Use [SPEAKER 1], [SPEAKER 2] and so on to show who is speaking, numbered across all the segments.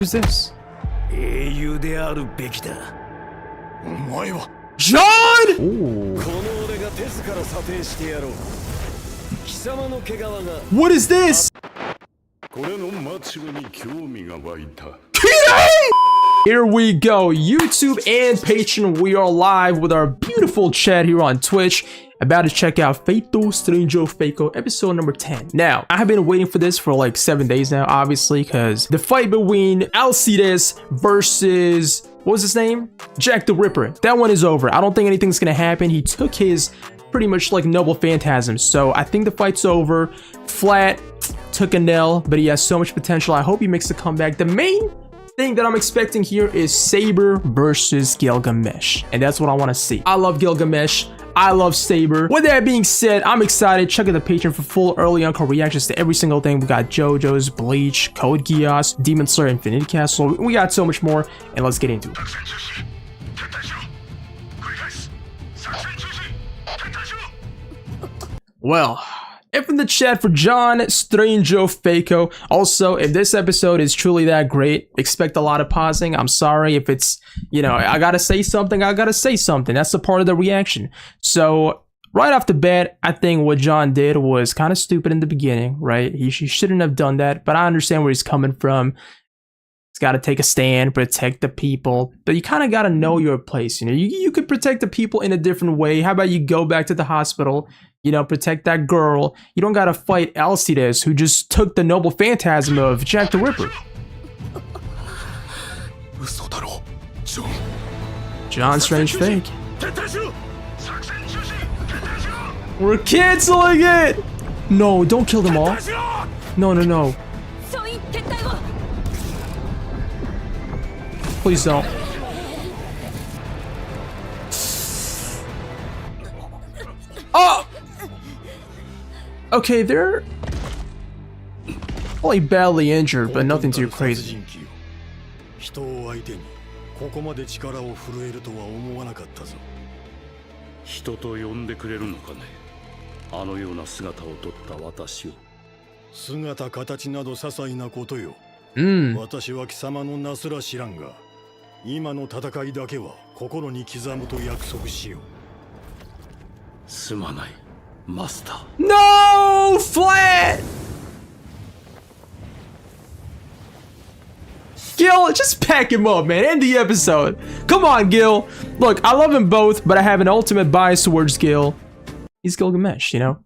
[SPEAKER 1] Who's this?
[SPEAKER 2] 英雄であるべきだ。
[SPEAKER 3] お前は
[SPEAKER 1] John!
[SPEAKER 2] この俺が手ずから査定してやろう。貴様の毛皮が
[SPEAKER 1] What is this?
[SPEAKER 3] これの末路に興味が湧いた。
[SPEAKER 1] Here we go, YouTube and Patreon. We are live with our beautiful chat here on Twitch. About to check out Fate Stranger Faco episode number 10. Now, I have been waiting for this for like 7 days now, obviously, because the fight between Alcides versus, what was his name? Jack the Ripper. That one is over. I don't think anything's gonna happen. He took his pretty much like noble phantasm. So I think the fight's over. Flat took a nail, but he has so much potential. I hope he makes a comeback. The main thing that I'm expecting here is Saber versus Gilgamesh, and that's what I want to see. I love Gilgamesh. I love Saber. With that being said, I'm excited. Check out the Patreon for full early encore reactions to every single thing. We got JoJo's, Bleach, Code Geass, Demon Slayer, Infinity Castle. We got so much more, and let's get into it. Well, and from the chat for John Stranger Faco. Also, if this episode is truly that great, expect a lot of pausing. I'm sorry if it's, you know, I gotta say something, I gotta say something. That's a part of the reaction. So, right off the bat, I think what John did was kind of stupid in the beginning, right? He shouldn't have done that, but I understand where he's coming from. He's got to take a stand, protect the people, but you kind of got to know your place. You know, you could protect the people in a different way. How about you go back to the hospital, you know, protect that girl. You don't got to fight Alcides, who just took the noble phantasm of Jack the Ripper. John Strange Fake. We're canceling it! No, don't kill them all. No, no, no. Please don't. Oh! Okay, they're only badly injured, but nothing too crazy.
[SPEAKER 3] 人を相手にここまで力を震えるとは思わなかったぞ。人と呼んでくれるのかね。あのような姿をとった私を。姿形など些細なことよ。私は貴様のなすら知らんが、今の戦いだけは心に刻むと約束しよう。すまない、マスター。
[SPEAKER 1] No, Flat! Gil, just pack him up, man. End the episode. Come on, Gil. Look, I love them both, but I have an ultimate bias towards Gil. He's Gilgamesh, you know?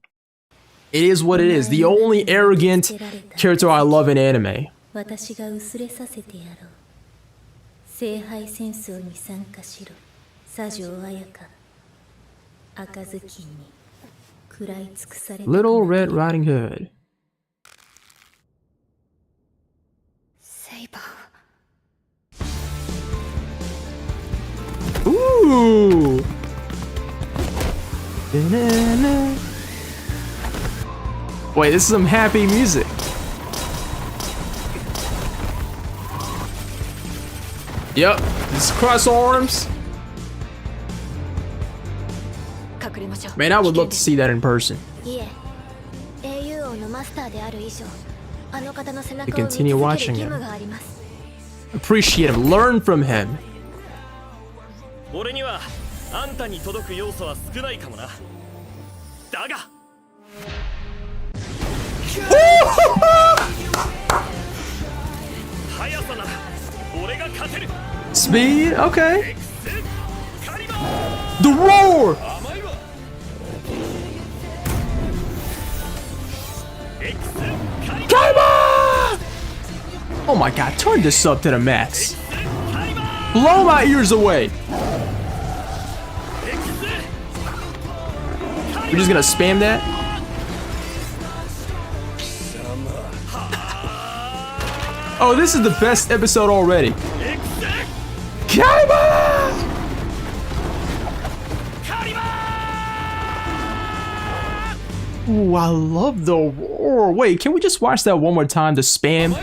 [SPEAKER 1] It is what it is. The only arrogant character I love in anime.
[SPEAKER 4] 私が薄れさせてやろう。聖杯戦争に参加しろ。左条綾香。赤ずきんに食らい尽くされた。
[SPEAKER 1] Little Red Riding Hood.
[SPEAKER 4] Saber.
[SPEAKER 1] Ooh. Wait, this is some happy music. Yep, just cross arms. Man, I would love to see that in person. To continue watching him. Appreciate him. Learn from him. Speed? Okay. The roar! Oh my god, turn this up to the max. Blow my ears away. We're just gonna spam that? Oh, this is the best episode already. Kaiba! Ooh, I love the roar. Wait, can we just watch that one more time? The spam.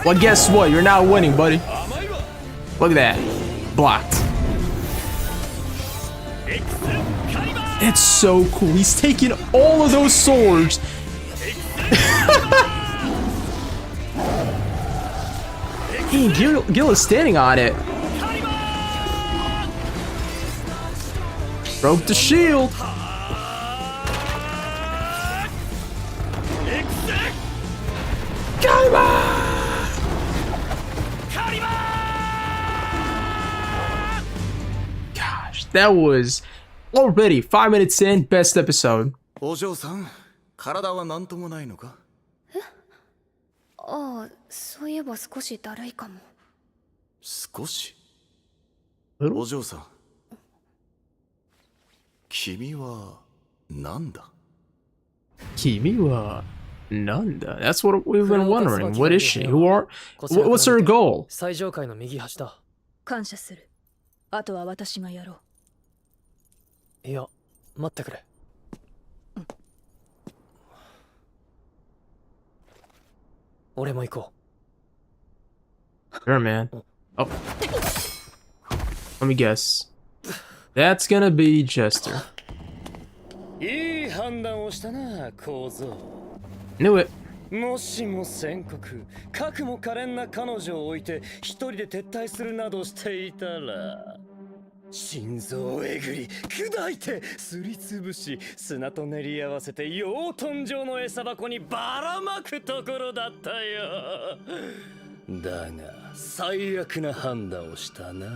[SPEAKER 1] Well, guess what? You're not winning, buddy. Look at that. Blocked. It's so cool. He's taking all of those swords. Hey, Gil is standing on it. Broke the shield. Gosh, that was already 5 minutes in, best episode.
[SPEAKER 2] お嬢さん、体は何ともないのか？
[SPEAKER 5] ああ、そういえば少しだるいかも。
[SPEAKER 2] 少し。
[SPEAKER 1] Little?
[SPEAKER 2] お嬢さん、君は何だ？
[SPEAKER 1] Kimi wa Nanda. That's what we've been wondering. What is she? What's her goal?
[SPEAKER 6] 最上階の右端だ。
[SPEAKER 5] 感謝する。あとは私がやろう。
[SPEAKER 6] いや、待ってくれ。俺も行こう。
[SPEAKER 1] Sure, man. Oh. Let me guess. That's gonna be Jester.
[SPEAKER 2] いい判断をしたな、小僧。
[SPEAKER 1] Knew it.
[SPEAKER 2] もしも宣告、かくも可憐な彼女を置いて一人で撤退するなどしていたら、心臓をえぐり砕いてすりつぶし、砂と練り合わせて養豚場の餌箱にばらまくところだったよ。だが最悪な判断をしたな。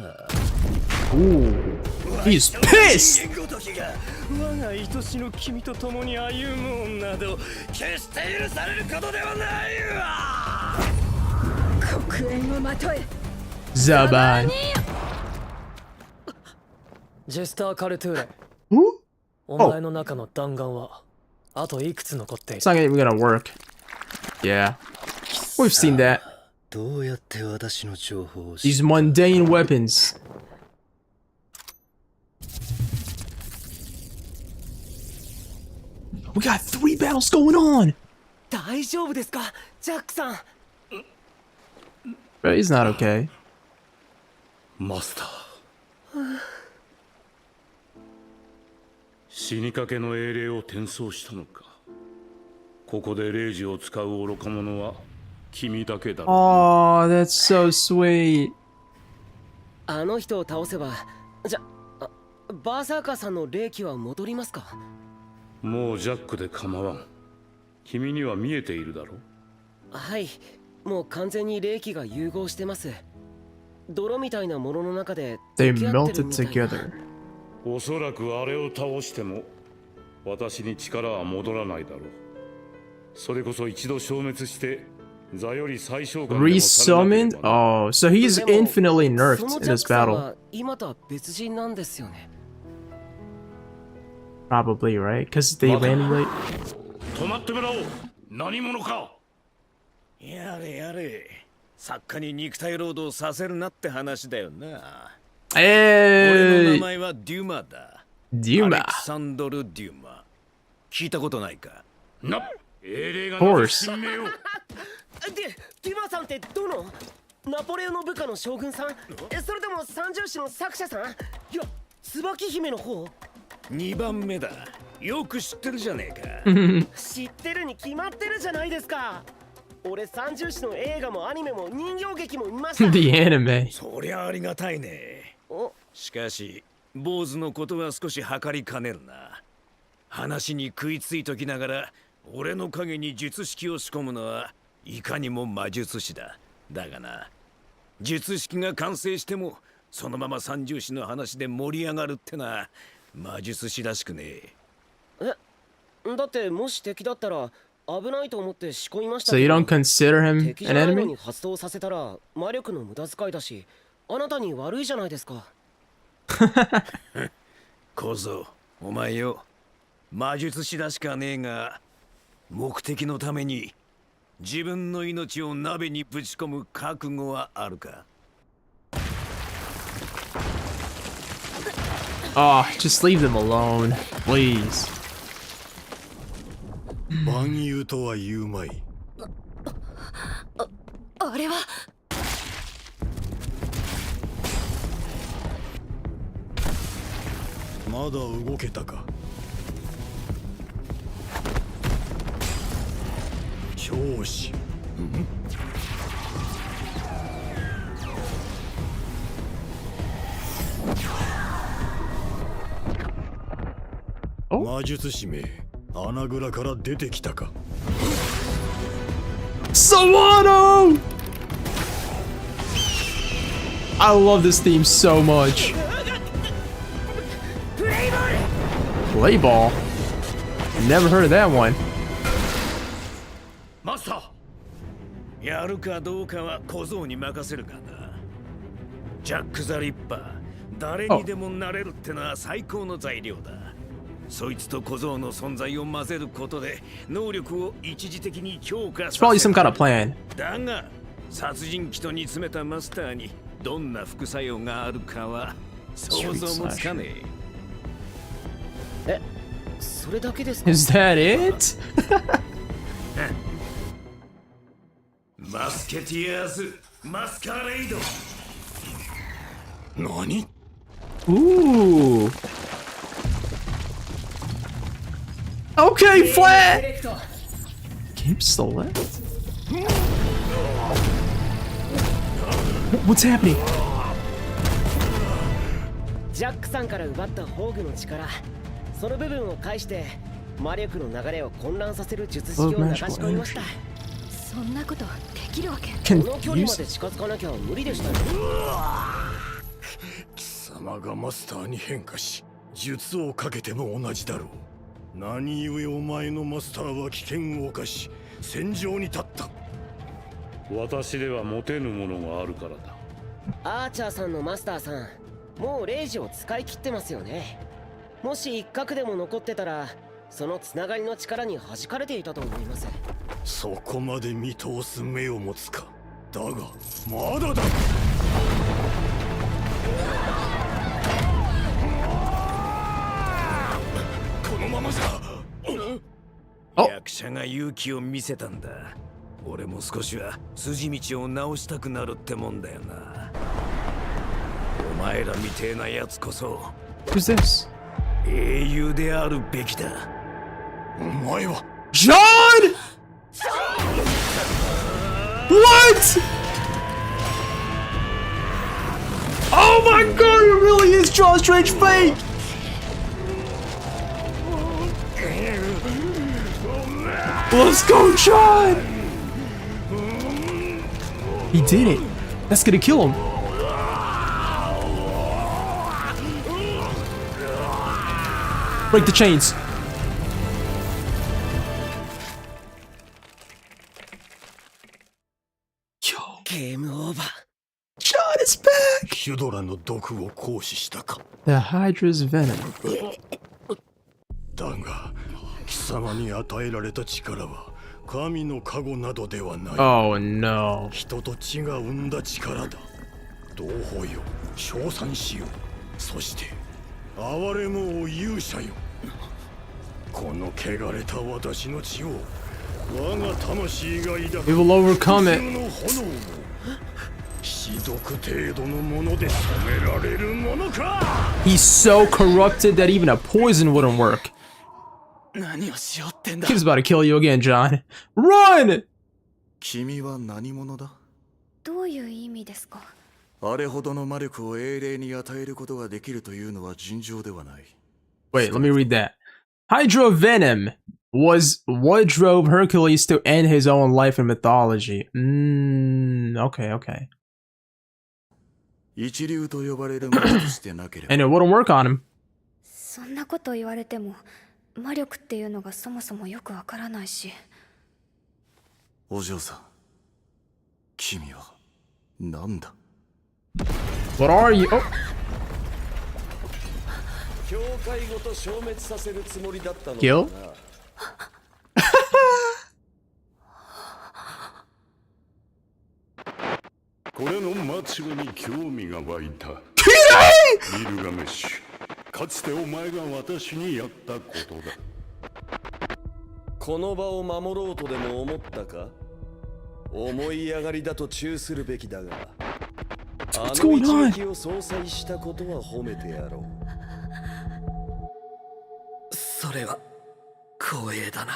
[SPEAKER 1] Ooh. He's pissed!
[SPEAKER 2] 人間ごときが我が愛しの君と共に歩む女など決して許されることではないわ。
[SPEAKER 5] 黒煙をまとえ。
[SPEAKER 1] Zaban.
[SPEAKER 6] ジェスター・カルトゥーレ。
[SPEAKER 1] Who?
[SPEAKER 6] お前の中の弾丸はあといくつ残っている？
[SPEAKER 1] It's not even gonna work. Yeah. We've seen that.
[SPEAKER 2] どうやって私の情報を
[SPEAKER 1] These mundane weapons. We got 3 battles going on!
[SPEAKER 6] 大丈夫ですか、ジャックさん。
[SPEAKER 1] But he's not okay.
[SPEAKER 3] マスター。死にかけの英霊を転送したのか。ここで霊呪を使う愚か者は君だけだろう。
[SPEAKER 1] Oh, that's so sweet.
[SPEAKER 7] あの人を倒せば、バーサーカーさんの霊気は戻りますか？
[SPEAKER 3] もうジャックで構わん。君には見えているだろう。
[SPEAKER 7] はい、もう完全に霊気が融合してます。泥みたいなものの中で
[SPEAKER 1] They
[SPEAKER 7] 溶け合ってる
[SPEAKER 1] melted
[SPEAKER 7] みたいな。
[SPEAKER 1] together.
[SPEAKER 3] おそらくあれを倒しても私に力は戻らないだろう。それこそ一度消滅して座より最小限でもされなけれ
[SPEAKER 1] Resummoned?
[SPEAKER 3] ばな。
[SPEAKER 1] Oh, so he's
[SPEAKER 7] でも
[SPEAKER 1] infinitely
[SPEAKER 7] そ
[SPEAKER 1] nerfed
[SPEAKER 7] の
[SPEAKER 1] in
[SPEAKER 7] ジャッ
[SPEAKER 1] this
[SPEAKER 7] クさん
[SPEAKER 1] battle.
[SPEAKER 7] は今とは別人なんですよね。
[SPEAKER 1] Probably, right? Because they landed late.
[SPEAKER 3] 止まってもらおう。何者か。
[SPEAKER 2] やれやれ、作家に肉体労働させるなって話だよな。俺の名
[SPEAKER 1] Hey!
[SPEAKER 2] 前はデュマだ。アレ
[SPEAKER 1] Duma.
[SPEAKER 2] クサンドル・デュマ。聞いたことないか？
[SPEAKER 3] な、英霊が
[SPEAKER 1] Of
[SPEAKER 3] な
[SPEAKER 1] course.
[SPEAKER 3] ぜ神明を。
[SPEAKER 7] デュマさんってどの？ナポレオンの部下の将軍さん？それとも三重詩の作者さん？いや、椿姫の方
[SPEAKER 2] 2番目だ。よく知ってるじゃねえか。
[SPEAKER 7] 知ってるに決まってるじゃないですか。俺三重詩の映画もアニメも人形劇も見ました。
[SPEAKER 1] The anime.
[SPEAKER 2] そりゃありがたいね。
[SPEAKER 7] お、
[SPEAKER 2] しかし坊主のことは少し計りかねるな。話に食いついときながら俺の影に術式を仕込むのはいかにも魔術師だ。だがな、術式が完成してもそのまま三重詩の話で盛り上がるってな、魔術師らしくねえ。
[SPEAKER 7] だってもし敵だったら危ないと思って仕込みました
[SPEAKER 1] So
[SPEAKER 7] け
[SPEAKER 1] you
[SPEAKER 7] ど。
[SPEAKER 1] don't consider him
[SPEAKER 7] 敵じ
[SPEAKER 1] an
[SPEAKER 7] ゃないの
[SPEAKER 1] enemy?
[SPEAKER 7] に発動させたら魔力の無駄遣いだし、あなたに悪いじゃないですか。
[SPEAKER 2] 小僧、お前よ、魔術師らしかねえが、目的のために自分の命を鍋にぶち込む覚悟はあるか？
[SPEAKER 1] Oh, just leave them alone, please.
[SPEAKER 8] 万有とは言うまい。
[SPEAKER 5] あれは
[SPEAKER 8] まだ動けたか。教師。魔術師め、穴蔵から出てきたか。
[SPEAKER 1] Sawano! I love this theme so much. Play ball? Never heard of that one.
[SPEAKER 3] マスター、やるかどうかは小僧に任せるがな。ジャック・ザ・リッパー、誰にでもなれるってのは最高の材料だ。そいつと小僧の存在を混ぜることで能力を一時的に強化
[SPEAKER 1] It's probably some kind of plan.
[SPEAKER 3] だが殺人鬼と煮詰めたマスターにどんな副作用があるかは想像もつかね
[SPEAKER 7] え、それだけですか？
[SPEAKER 1] Is that it?
[SPEAKER 3] え。マスケティアーズ・マスカレイド。
[SPEAKER 8] 何？
[SPEAKER 1] Ooh. Okay, flat. Game select. What's happening?
[SPEAKER 7] ジャックさんから奪った宝具の力、その部分を介して魔力の流れを混乱させる術式を流し込みました。
[SPEAKER 5] そんなことできるわけ。
[SPEAKER 7] この距離まで近づかなきゃ無理でしたね。
[SPEAKER 8] 貴様がマスターに変化し、術をかけても同じだろう。何故お前のマスターは危険を冒し戦場に立った。
[SPEAKER 3] 私では持てぬものがあるからだ。
[SPEAKER 7] アーチャーさんのマスターさん、もうレイジを使い切ってますよね。もし一角でも残ってたらそのつながりの力に弾かれていたと思います。
[SPEAKER 8] そこまで見通す目を持つか。だがまだだ。このままじゃ。
[SPEAKER 3] 役者が勇気を見せたんだ。俺も少しは筋道を直したくなるってもんだよな。お前らみてえなやつこそ
[SPEAKER 1] Who's this?
[SPEAKER 3] 英雄であるべきだ。
[SPEAKER 8] お前は
[SPEAKER 1] John! What? Oh my god, it really is John Strange Fate! Let's go, John! He did it. That's gonna kill him. Break the chains. Yo,
[SPEAKER 7] ゲームオーバー。
[SPEAKER 1] John is back!
[SPEAKER 8] ヒュドラの毒を行使したか。
[SPEAKER 1] The Hydra's venom.
[SPEAKER 8] だが貴様に与えられた力は神の加護などではない。
[SPEAKER 1] Oh no.
[SPEAKER 8] 人と血が生んだ力だ。同胞よ、称賛しよう。そして哀れむを勇者よ。この汚れた私の血を我が魂が抱
[SPEAKER 1] We
[SPEAKER 8] く
[SPEAKER 1] will overcome it.
[SPEAKER 8] の炎を死毒程度のもので染められるものか。
[SPEAKER 1] He's so corrupted that even a poison wouldn't work.
[SPEAKER 9] 何をしようってんだ。
[SPEAKER 1] Kid's about to kill you again, John. Run!
[SPEAKER 9] 君は何者だ？
[SPEAKER 5] どういう意味ですか？
[SPEAKER 9] あれほどの魔力を英霊に与えることができるというのは尋常ではない。
[SPEAKER 1] Wait, let me read that. Hydra venom was what drove Hercules to end his own life in mythology. Okay, okay.
[SPEAKER 9] 一流と呼ばれる魔術師でなければ。
[SPEAKER 1] And it wouldn't work on him.
[SPEAKER 5] そんなこと言われても魔力っていうのがそもそもよくわからないし。
[SPEAKER 9] お嬢さん、君は何だ？
[SPEAKER 1] What are you? Oh.
[SPEAKER 2] 教会ごと消滅させるつもりだったのだ
[SPEAKER 1] Gil?
[SPEAKER 2] な。
[SPEAKER 3] これの末路に興味が湧いた。ギルガメッシュ、かつてお前が私にやったことだ。
[SPEAKER 2] この場を守ろうとでも思ったか？思い上がりだと忠するべきだが、あ
[SPEAKER 1] What's
[SPEAKER 2] の
[SPEAKER 1] going on?
[SPEAKER 2] 一撃を相殺したことは褒めてやろう。
[SPEAKER 10] それは光栄だな。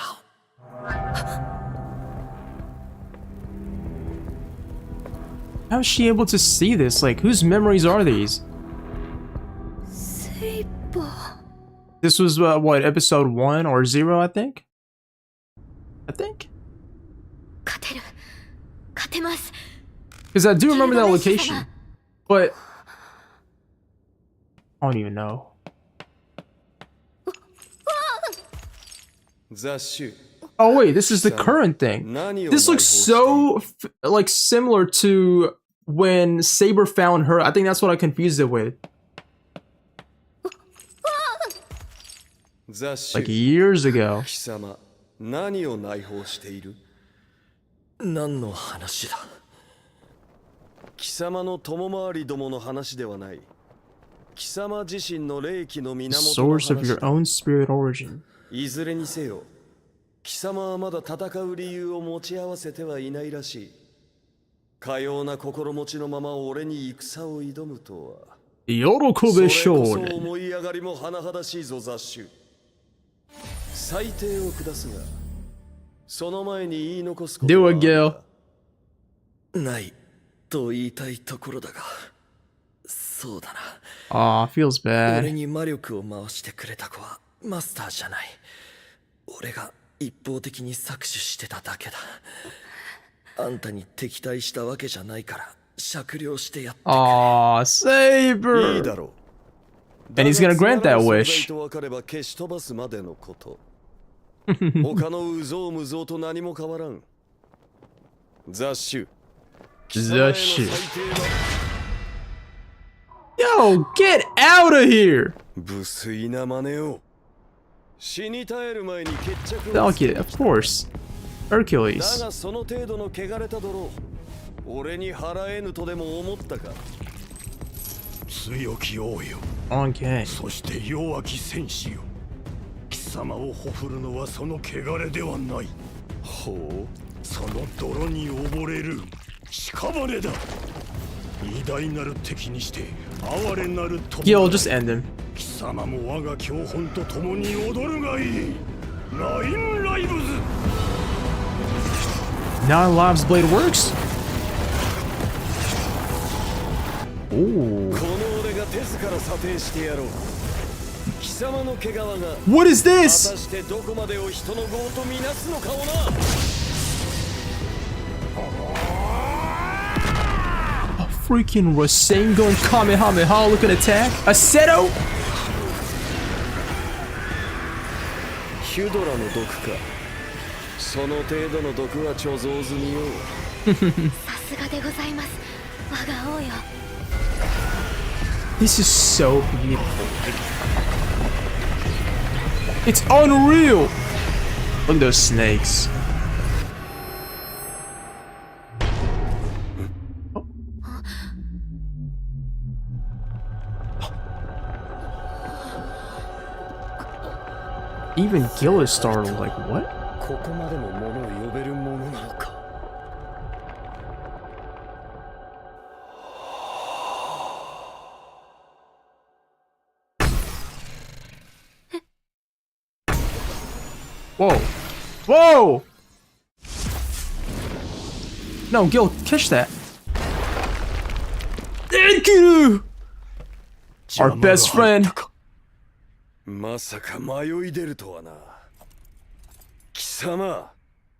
[SPEAKER 1] How is she able to see this? Like, whose memories are these?
[SPEAKER 5] Saber.
[SPEAKER 1] This was what, episode 1 or 0, I think? Because I do remember that location, but I don't even know. Oh wait, this is the current thing. This looks so like similar to when Saber found her. I think that's what I confused it with. Like years ago.
[SPEAKER 10] 何を内包している？何の話だ？貴様の友回りどもの話ではない。貴様自身の霊気の源の話。
[SPEAKER 1] Source of your own spirit origin.
[SPEAKER 10] いずれにせよ、貴様はまだ戦う理由を持ち合わせてはいないらしい。かような心持ちのまま俺に戦を挑むとは。
[SPEAKER 1] 喜べ少年。
[SPEAKER 10] それこそ思い上がりも甚だしいぞ雑種。裁定を下すが、その前に言い残すことは
[SPEAKER 1] Do it, Gil.
[SPEAKER 10] ないと言いたいところだが、そうだな。
[SPEAKER 1] Aw, feels
[SPEAKER 10] 俺
[SPEAKER 1] bad.
[SPEAKER 10] に魔力を回してくれた子はマスターじゃない。俺が一方的に搾取してただけだ。あんたに敵対したわけじゃないから酌量してやってくれ。
[SPEAKER 1] Aw, Saber.
[SPEAKER 10] いいだろう。
[SPEAKER 1] And he's gonna grant that wish.
[SPEAKER 10] と分かれば消し飛ばすまでのこと。他のうぞうむぞうと何も変わらん。雑種。
[SPEAKER 1] The shit. Yo, get out of here!
[SPEAKER 10] 無粋な真似を。死に絶える前に決着を。
[SPEAKER 1] Valkyrie, of course.
[SPEAKER 10] だ
[SPEAKER 1] Hercules.
[SPEAKER 10] がその程度の汚れた泥、俺に払えぬとでも思ったか。
[SPEAKER 8] 強き王よ。
[SPEAKER 1] Okay.
[SPEAKER 8] そして弱き戦士よ。貴様をほふるのはその汚れではない。
[SPEAKER 10] ほう。
[SPEAKER 8] その泥に溺れる屍だ。偉大なる敵にして哀れなる友。
[SPEAKER 1] Gil, just end him.
[SPEAKER 8] 貴様も我が教本と共に踊るがいい。ナインライブズ。
[SPEAKER 1] Nine Lives Blade works? Ooh.
[SPEAKER 10] この俺が手ずから査定してやろう。貴様の毛皮が
[SPEAKER 1] What is
[SPEAKER 10] 果た
[SPEAKER 1] this?
[SPEAKER 10] してどこまでを人の業とみなすのかをな。
[SPEAKER 1] A freaking Rasengan Kamehameha looking attack? A Seto?
[SPEAKER 10] ヒュドラの毒か。その程度の毒は貯蔵済みよ。
[SPEAKER 5] さすがでございます。我が王よ。
[SPEAKER 1] This is so beautiful. It's unreal! Look at those snakes. Even Gil is startled, like, what?
[SPEAKER 2] ここまでも物を呼べるものなのか。
[SPEAKER 1] Whoa. Whoa! No, Gil, catch that. Thank you! Our best friend.
[SPEAKER 10] まさか迷い出るとはな。貴様、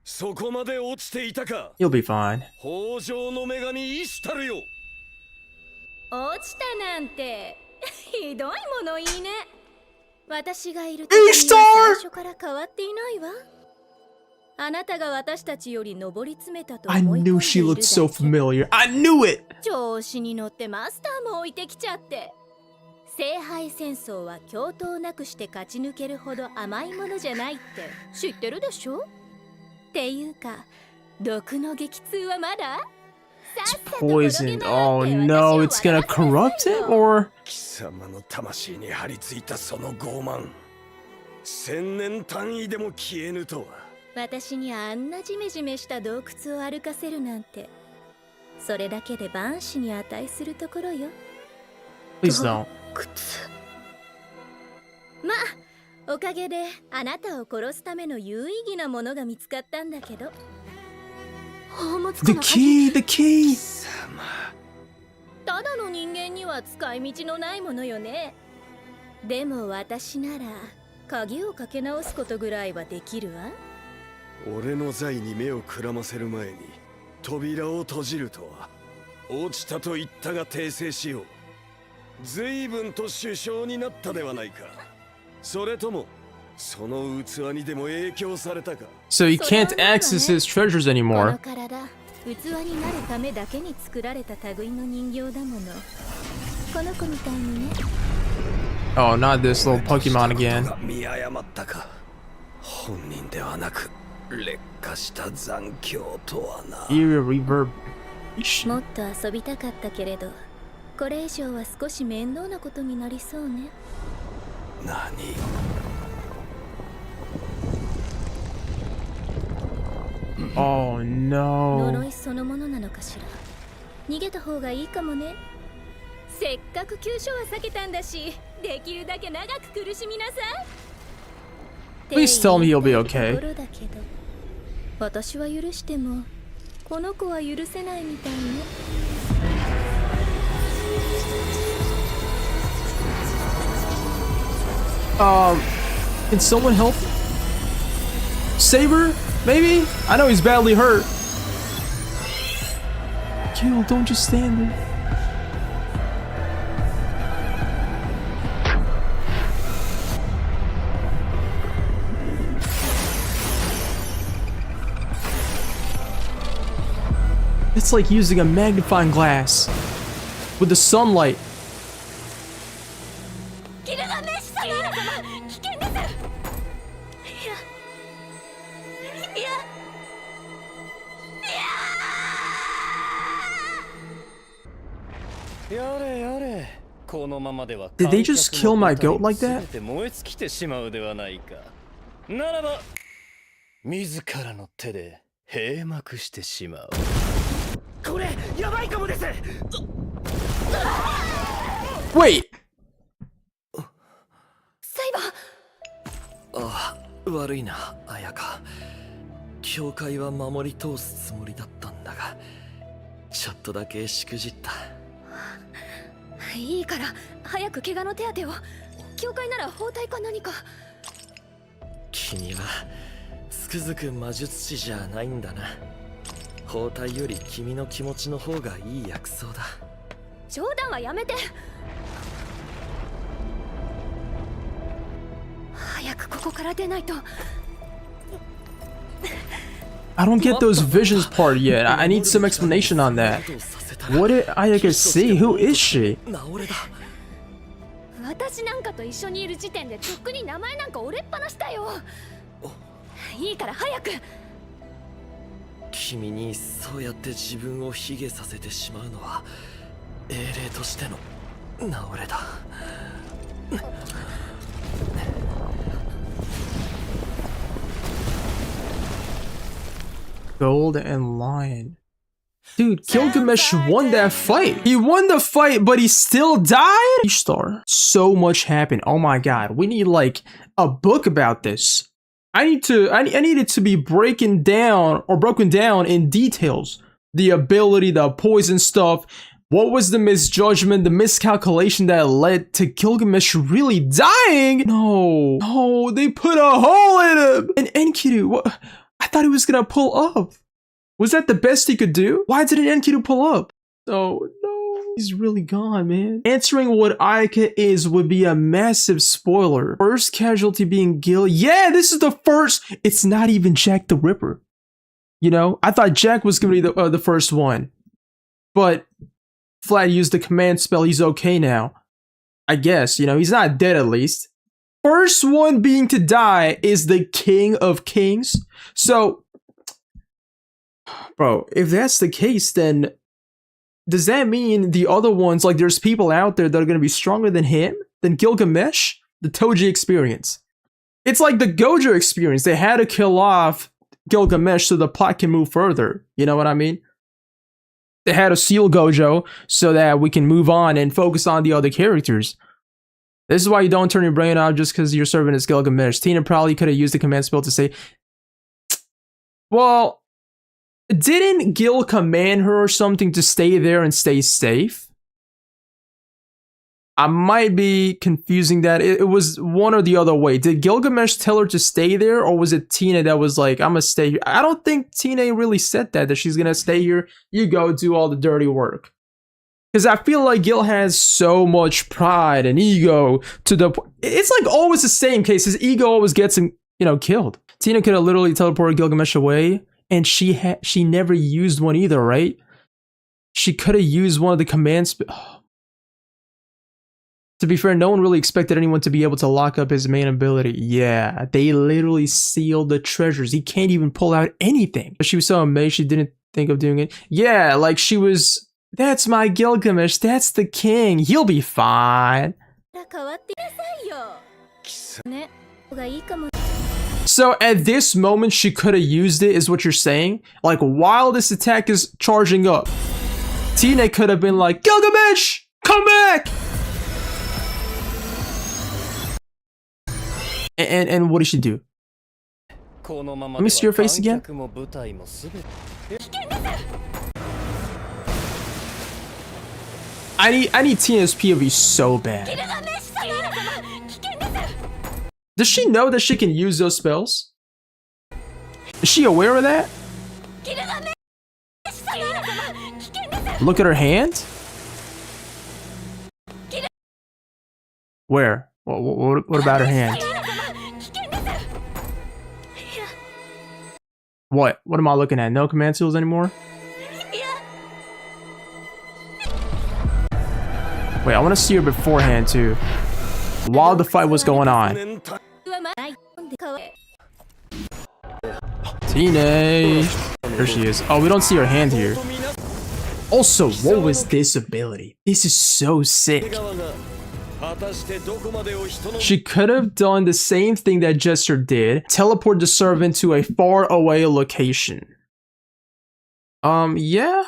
[SPEAKER 10] そこまで落ちていたか。
[SPEAKER 1] You'll be fine.
[SPEAKER 10] 豊穣の女神イシュタルよ。
[SPEAKER 4] 落ちたなんてひどいものいいね。私がいると最初から変わっていないわ。あなたが私たちより上り詰めたと
[SPEAKER 1] I
[SPEAKER 4] 思い込んでい
[SPEAKER 1] knew
[SPEAKER 4] る
[SPEAKER 1] she
[SPEAKER 4] だ
[SPEAKER 1] looked
[SPEAKER 4] け。
[SPEAKER 1] so familiar. I knew it!
[SPEAKER 4] 調子に乗ってマスターも置いてきちゃって。聖杯戦争は共闘なくして勝ち抜けるほど甘いものじゃないって知ってるでしょ。っていうか毒の激痛はまだ。
[SPEAKER 1] It's poisoned. Oh no, it's gonna corrupt him? Or
[SPEAKER 10] 貴様の魂に張り付いたその傲慢、千年単位でも消えぬとは。
[SPEAKER 4] 私にあんなジメジメした洞窟を歩かせるなんて、それだけで万死に値するところよ。
[SPEAKER 1] please don't.
[SPEAKER 4] まあおかげであなたを殺すための有意義なものが見つかったんだけど。
[SPEAKER 1] The key, the key.
[SPEAKER 4] ただの人間には使い道のないものよね。でも私なら鍵をかけ直すことぐらいはできるわ。
[SPEAKER 10] 俺の財に目をくらませる前に扉を閉じるとは。落ちたと言ったが訂正しよう。随分と首相になったではないか。それともその器にでも影響されたか。
[SPEAKER 1] So he can't access his treasures
[SPEAKER 4] この
[SPEAKER 1] anymore.
[SPEAKER 4] 体、器になるためだけに作られた類の人形だもの。この子みたいにね。
[SPEAKER 1] Oh, not this little Pokemon again.
[SPEAKER 10] 見誤ったか。本人ではなく劣化した残響とはな。
[SPEAKER 1] Eerie reverb.
[SPEAKER 4] もっと遊びたかったけれど、これ以上は少し面倒なことになりそうね。
[SPEAKER 10] 何？Oh
[SPEAKER 1] no.
[SPEAKER 4] 呪いそのものなのかしら。逃げた方がいいかもね。せっかく急所は避けたんだし、できるだけ長く苦しみなさい。
[SPEAKER 1] Please tell me he'll be okay.
[SPEAKER 4] ところだけど、私は許してもこの子は許せないみたいね。
[SPEAKER 1] Can someone help? Saber? Maybe? I know he's badly hurt. Gil, don't just stand there. It's like using a magnifying glass with the sunlight.
[SPEAKER 4] ギルガメッシュ様、危険です。いや。
[SPEAKER 2] やれやれ、このままでは
[SPEAKER 1] Did they just kill my goat like that?
[SPEAKER 2] 全て燃え尽きてしまうではないか。ならば自らの手で閉幕してしまう。
[SPEAKER 7] これやばいかもです。
[SPEAKER 1] Wait!
[SPEAKER 5] サイバー。
[SPEAKER 6] ああ、悪いな、綾香。教会は守り通すつもりだったんだが、ちょっとだけしくじった。
[SPEAKER 5] いいから早く怪我の手当てを。教会なら包帯か何か。
[SPEAKER 6] 君はつくづく魔術師じゃないんだな。包帯より君の気持ちの方がいい薬草だ。
[SPEAKER 5] 冗談はやめて。早くここから出ないと。
[SPEAKER 1] I don't get those visions part yet. I need some explanation on that. What did Ayaka see? Who is she?
[SPEAKER 5] 私なんかと一緒にいる時点でとっくに名前なんか折れっぱなしだよ。いいから早く。
[SPEAKER 6] 君にそうやって自分を卑下させてしまうのは英霊としての直れだ。
[SPEAKER 1] Gold and Lion. Dude, Gilgamesh won that fight. He won the fight, but he still died? Ishtar. So much happened. Oh my god. We need like a book about this. I need it to be broken down in details. The ability, the poison stuff. What was the misjudgment, the miscalculation that led to Gilgamesh really dying? No, they put a hole in him. And Enkidu, what? I thought he was gonna pull up. Was that the best he could do? Why didn't Enkidu pull up? Oh no, he's really gone, man. Answering what Ayaka is would be a massive spoiler. First casualty being Gil. Yeah, this is the first. It's not even Jack the Ripper. You know, I thought Jack was gonna be the first one, but Flat used the command spell. He's okay now. I guess, you know, he's not dead at least. First one being to die is the King of Kings. So, bro, if that's the case, then does that mean the other ones, like there's people out there that are going to be stronger than him? Than Gilgamesh? The Toji experience. It's like the Gojo experience. They had to kill off Gilgamesh so the plot can move further. You know what I mean? They had to seal Gojo so that we can move on and focus on the other characters. This is why you don't turn your brain off just because your servant is Gilgamesh. Tina probably could have used the command spell to say, well, didn't Gil command her or something to stay there and stay safe? I might be confusing that. It was one or the other way. Did Gilgamesh tell her to stay there, or was it Tina that was like, I'm gonna stay here? I don't think Tina really said that she's gonna stay here. You go do all the dirty work. Because I feel like Gil has so much pride and ego to the... It's like always the same case. His ego always gets him, you know, killed. Tina could have literally teleported Gilgamesh away, and she never used one either, right? She could have used one of the commands... To be fair, no one really expected anyone to be able to lock up his main ability. Yeah, they literally sealed the treasures. He can't even pull out anything. But she was so amazed she didn't think of doing it. Yeah, like she was... That's my Gilgamesh. That's the king. He'll be fine. So at this moment, she could have used it, is what you're saying? Like, while this attack is charging up, Tina could have been like, Gilgamesh, come back! And what did she do? Let me see your face again. I need Tina's POV so bad. Does she know that she can use those spells? Is she aware of that? Look at her hand. Where? What about her hand? What? What am I looking at? No command seals anymore? Wait, I want to see her beforehand too. While the fight was going on. Tina! There she is. Oh, we don't see her hand here. Also, what was this ability? This is so sick. She could have done the same thing that Jester did. Teleport the servant to a far away location. Yeah.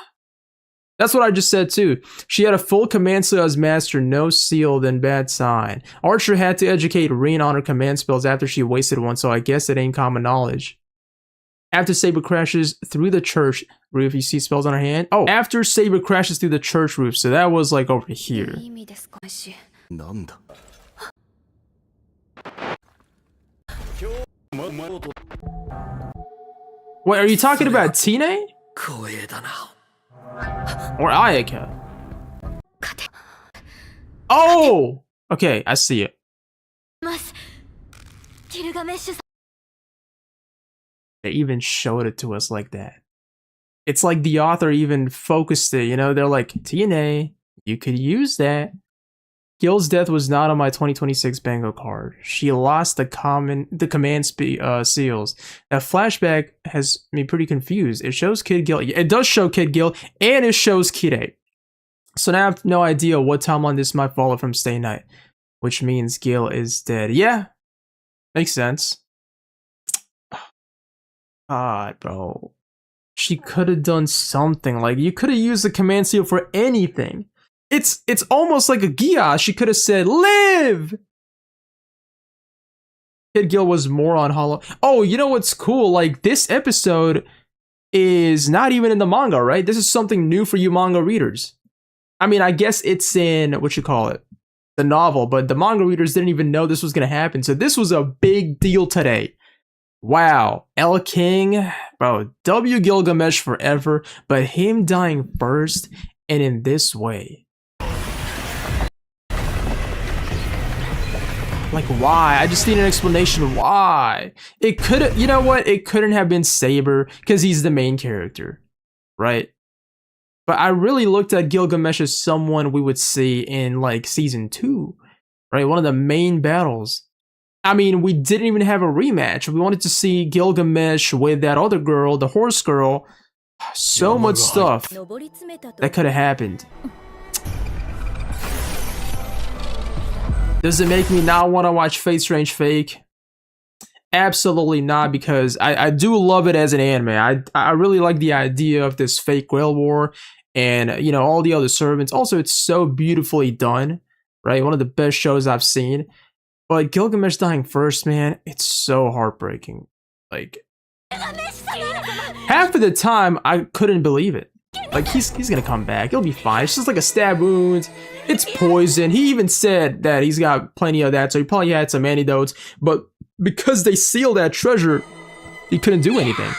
[SPEAKER 1] That's what I just said too. She had a full command spell as master, no seal, then bad sign. Archer had to educate Reen on her command spells after she wasted one, so I guess it ain't common knowledge. After Saber crashes through the church roof, you see spells on her hand? Oh, after Saber crashes through the church roof, so that was like over here. Wait, are you talking about Tine? Or Ayaka? Oh! Okay, I see it. They even showed it to us like that. It's like the author even focused it, you know? They're like, TNA, you could use that. Gil's death was not on my 2026 bingo card. She lost the command seals. That flashback has me pretty confused. It shows Kid Gil. It does show Kid Gil, and it shows Kid. So now I have no idea what timeline this might follow from Stay Night, which means Gil is dead. Yeah, makes sense. God, bro. She could have done something. Like, you could have used the command seal for anything. It's almost like a Gia. She could have said, live! Kid Gil was more on Hollow. Oh, you know what's cool? Like, this episode is not even in the manga, right? This is something new for you manga readers. I mean, I guess it's in, what you call it? The novel, but the manga readers didn't even know this was going to happen. So this was a big deal today. Wow. El King, bro, W Gilgamesh forever, but him dying first and in this way. Like, why? I just need an explanation why. It could, you know what? It couldn't have been Saber because he's the main character, right? But I really looked at Gilgamesh as someone we would see in like season 2, right? One of the main battles. I mean, we didn't even have a rematch. We wanted to see Gilgamesh with that other girl, the horse girl. So much stuff that could have happened. Does it make me not want to watch Fate Strange Fake? Absolutely not, because I do love it as an anime. I really like the idea of this fake Grail War and, you know, all the other servants. Also, it's so beautifully done, right? One of the best shows I've seen. But Gilgamesh dying first, man, it's so heartbreaking. Like, half of the time, I couldn't believe it. Like, he's gonna come back. He'll be fine. It's just like a stab wound. It's poison. He even said that he's got plenty of that, so he probably had some antidotes. But because they sealed that treasure, he couldn't do anything.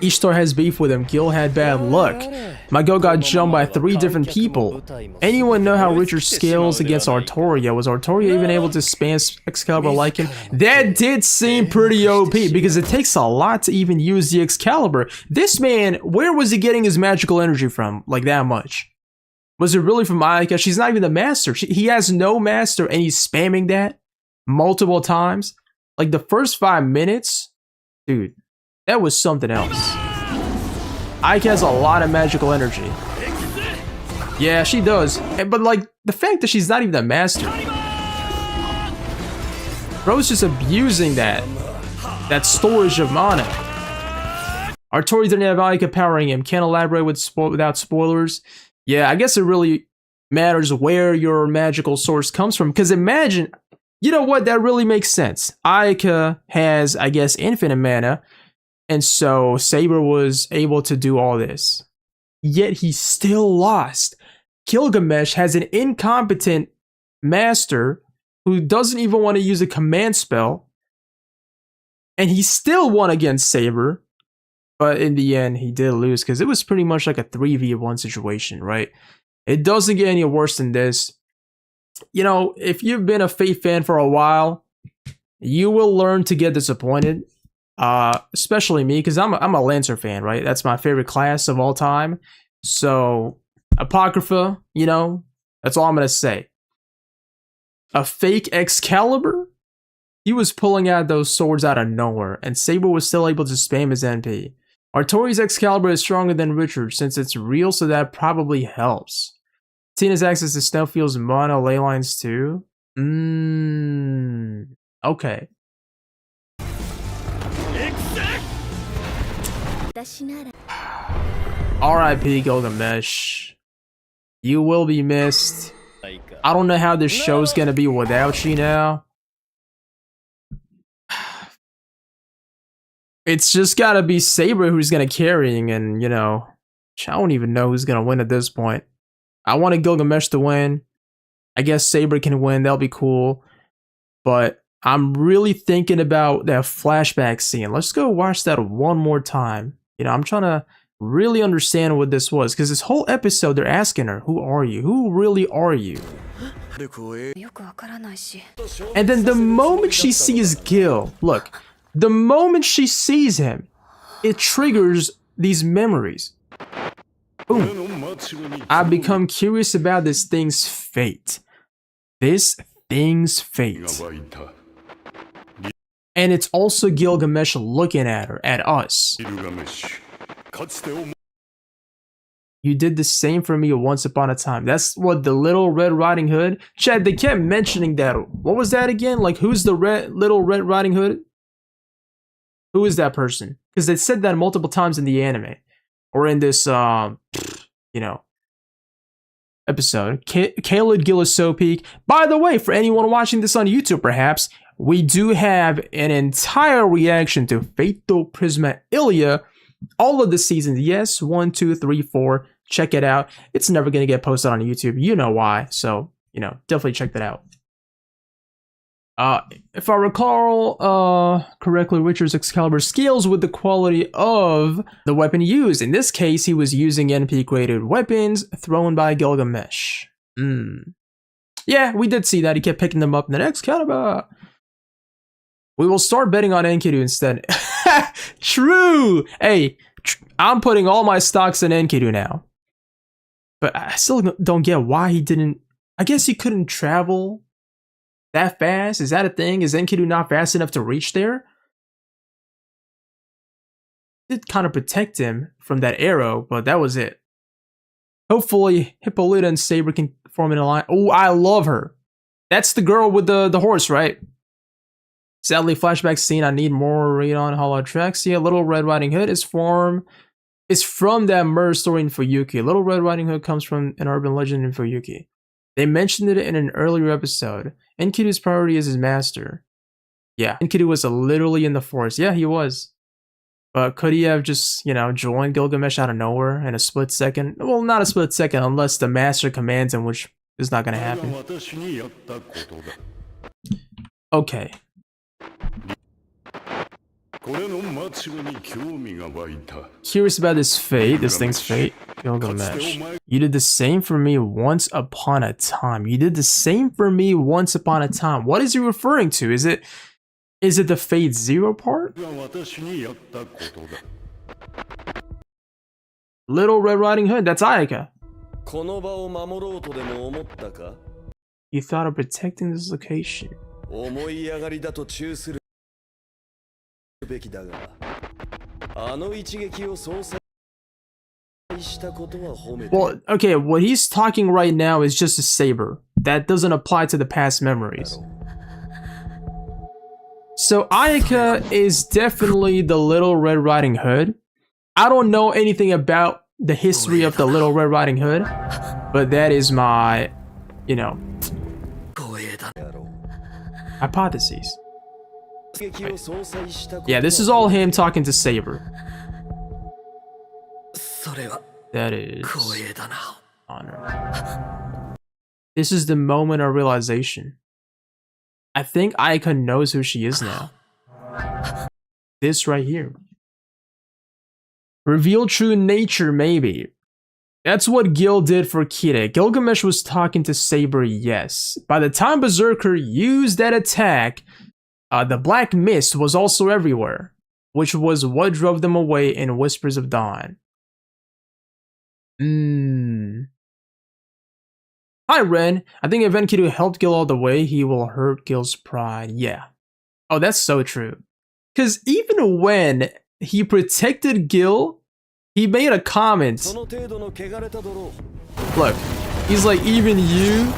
[SPEAKER 1] Ishtar has beef with him. Gil had bad luck. My girl got jumped by 3 different people. Anyone know how Richard scales against Artoria? Was Artoria even able to spam Excalibur like him? That did seem pretty OP, because it takes a lot to even use the Excalibur. This man, where was he getting his magical energy from? Like that much? Was it really from Ayaka? She's not even the master. He has no master, and he's spamming that multiple times. Like the first 5 minutes, dude, that was something else. Ike has a lot of magical energy. Yeah, she does. But like, the fact that she's not even the master. Bro's just abusing that storage of mana. Artori didn't have Ike powering him. Can't elaborate without spoilers. Yeah, I guess it really matters where your magical source comes from. Because imagine, you know what, that really makes sense. Ike has, I guess, infinite mana. And so Saber was able to do all this. Yet he still lost. Gilgamesh has an incompetent master who doesn't even want to use a command spell. And he still won against Saber. But in the end, he did lose because it was pretty much like a 3v1 situation, right? It doesn't get any worse than this. You know, if you've been a Fate fan for a while, you will learn to get disappointed. Especially me, because I'm a Lancer fan, right? That's my favorite class of all time. So, Apocrypha, you know, that's all I'm going to say. A fake Excalibur? He was pulling out those swords out of nowhere, and Saber was still able to spam his NP. Artori's Excalibur is stronger than Richard, since it's real, so that probably helps. Tina's access to Snowfield's mono ley lines too? Okay. R.I.P. Gilgamesh. You will be missed. I don't know how this show's gonna be without you now. It's just gotta be Saber who's gonna carrying, and you know, I don't even know who's gonna win at this point. I wanted Gilgamesh to win. I guess Saber can win, that'll be cool. But I'm really thinking about that flashback scene. Let's go watch that one more time. You know, I'm trying to really understand what this was, because this whole episode they're asking her, who are you? Who really are you? And then the moment she sees Gil, look, the moment she sees him, it triggers these memories. Boom. I've become curious about this thing's fate. This thing's fate. And it's also Gilgamesh looking at her, at us. You did the same for me once upon a time. That's what the Little Red Riding Hood. Chad, they kept mentioning that. What was that again? Like, who's the Little Red Riding Hood? Who is that person? Because they said that multiple times in the anime, or in this, you know, episode. Caleb Gil is so peak. By the way, for anyone watching this on YouTube, perhaps, we do have an entire reaction to Fatal Prisma Ilia. All of the seasons, yes, 1, 2, 3, 4. Check it out. It's never gonna get posted on YouTube. You know why. So, you know, definitely check that out. If I recall correctly, Richard's Excalibur scales with the quality of the weapon used. In this case, he was using NP-graded weapons thrown by Gilgamesh. Yeah, we did see that. He kept picking them up in the Excalibur. We will start betting on Enkidu instead. True! Hey, I'm putting all my stocks in Enkidu now. But I still don't get why he didn't... I guess he couldn't travel that fast? Is that a thing? Is Enkidu not fast enough to reach there? It did kind of protect him from that arrow, but that was it. Hopefully, Hippolyta and Saber can form an alliance. Oh, I love her. That's the girl with the horse, right? Sadly, flashback scene. I need more read on Hollow Tracks. Yeah, Little Red Riding Hood is from that merge story in Fuyuki. Little Red Riding Hood comes from an urban legend in Fuyuki. They mentioned it in an earlier episode. Enkidu's priority is his master. Yeah, Enkidu was literally in the forest. Yeah, he was. But could he have just, you know, joined Gilgamesh out of nowhere in a split second? Well, not a split second, unless the master commands him, which is not going to happen. Okay. Curious about this fate, this thing's fate. Gilgamesh. You did the same for me once upon a time. You did the same for me once upon a time. What is he referring to? Is it the Fate Zero part? Little Red Riding Hood, that's Ayaka. You thought of protecting this location. Well, okay, what he's talking right now is just a saber. That doesn't apply to the past memories. So Ayaka is definitely the Little Red Riding Hood. I don't know anything about the history of the Little Red Riding Hood, but that is my, you know, hypotheses. Yeah, this is all him talking to Saber. That is honor. This is the moment of realization. I think Ayaka knows who she is now. This right here. Reveal true nature, maybe. That's what Gil did for Kira. Gilgamesh was talking to Saber, yes. By the time Berserker used that attack, the black mist was also everywhere, which was what drove them away in Whispers of Dawn. Hi, Ren. I think if Enkidu helped Gil all the way, he will hurt Gil's pride. Yeah. Oh, that's so true. Because even when he protected Gil, he made a comment. Look, he's like, even you?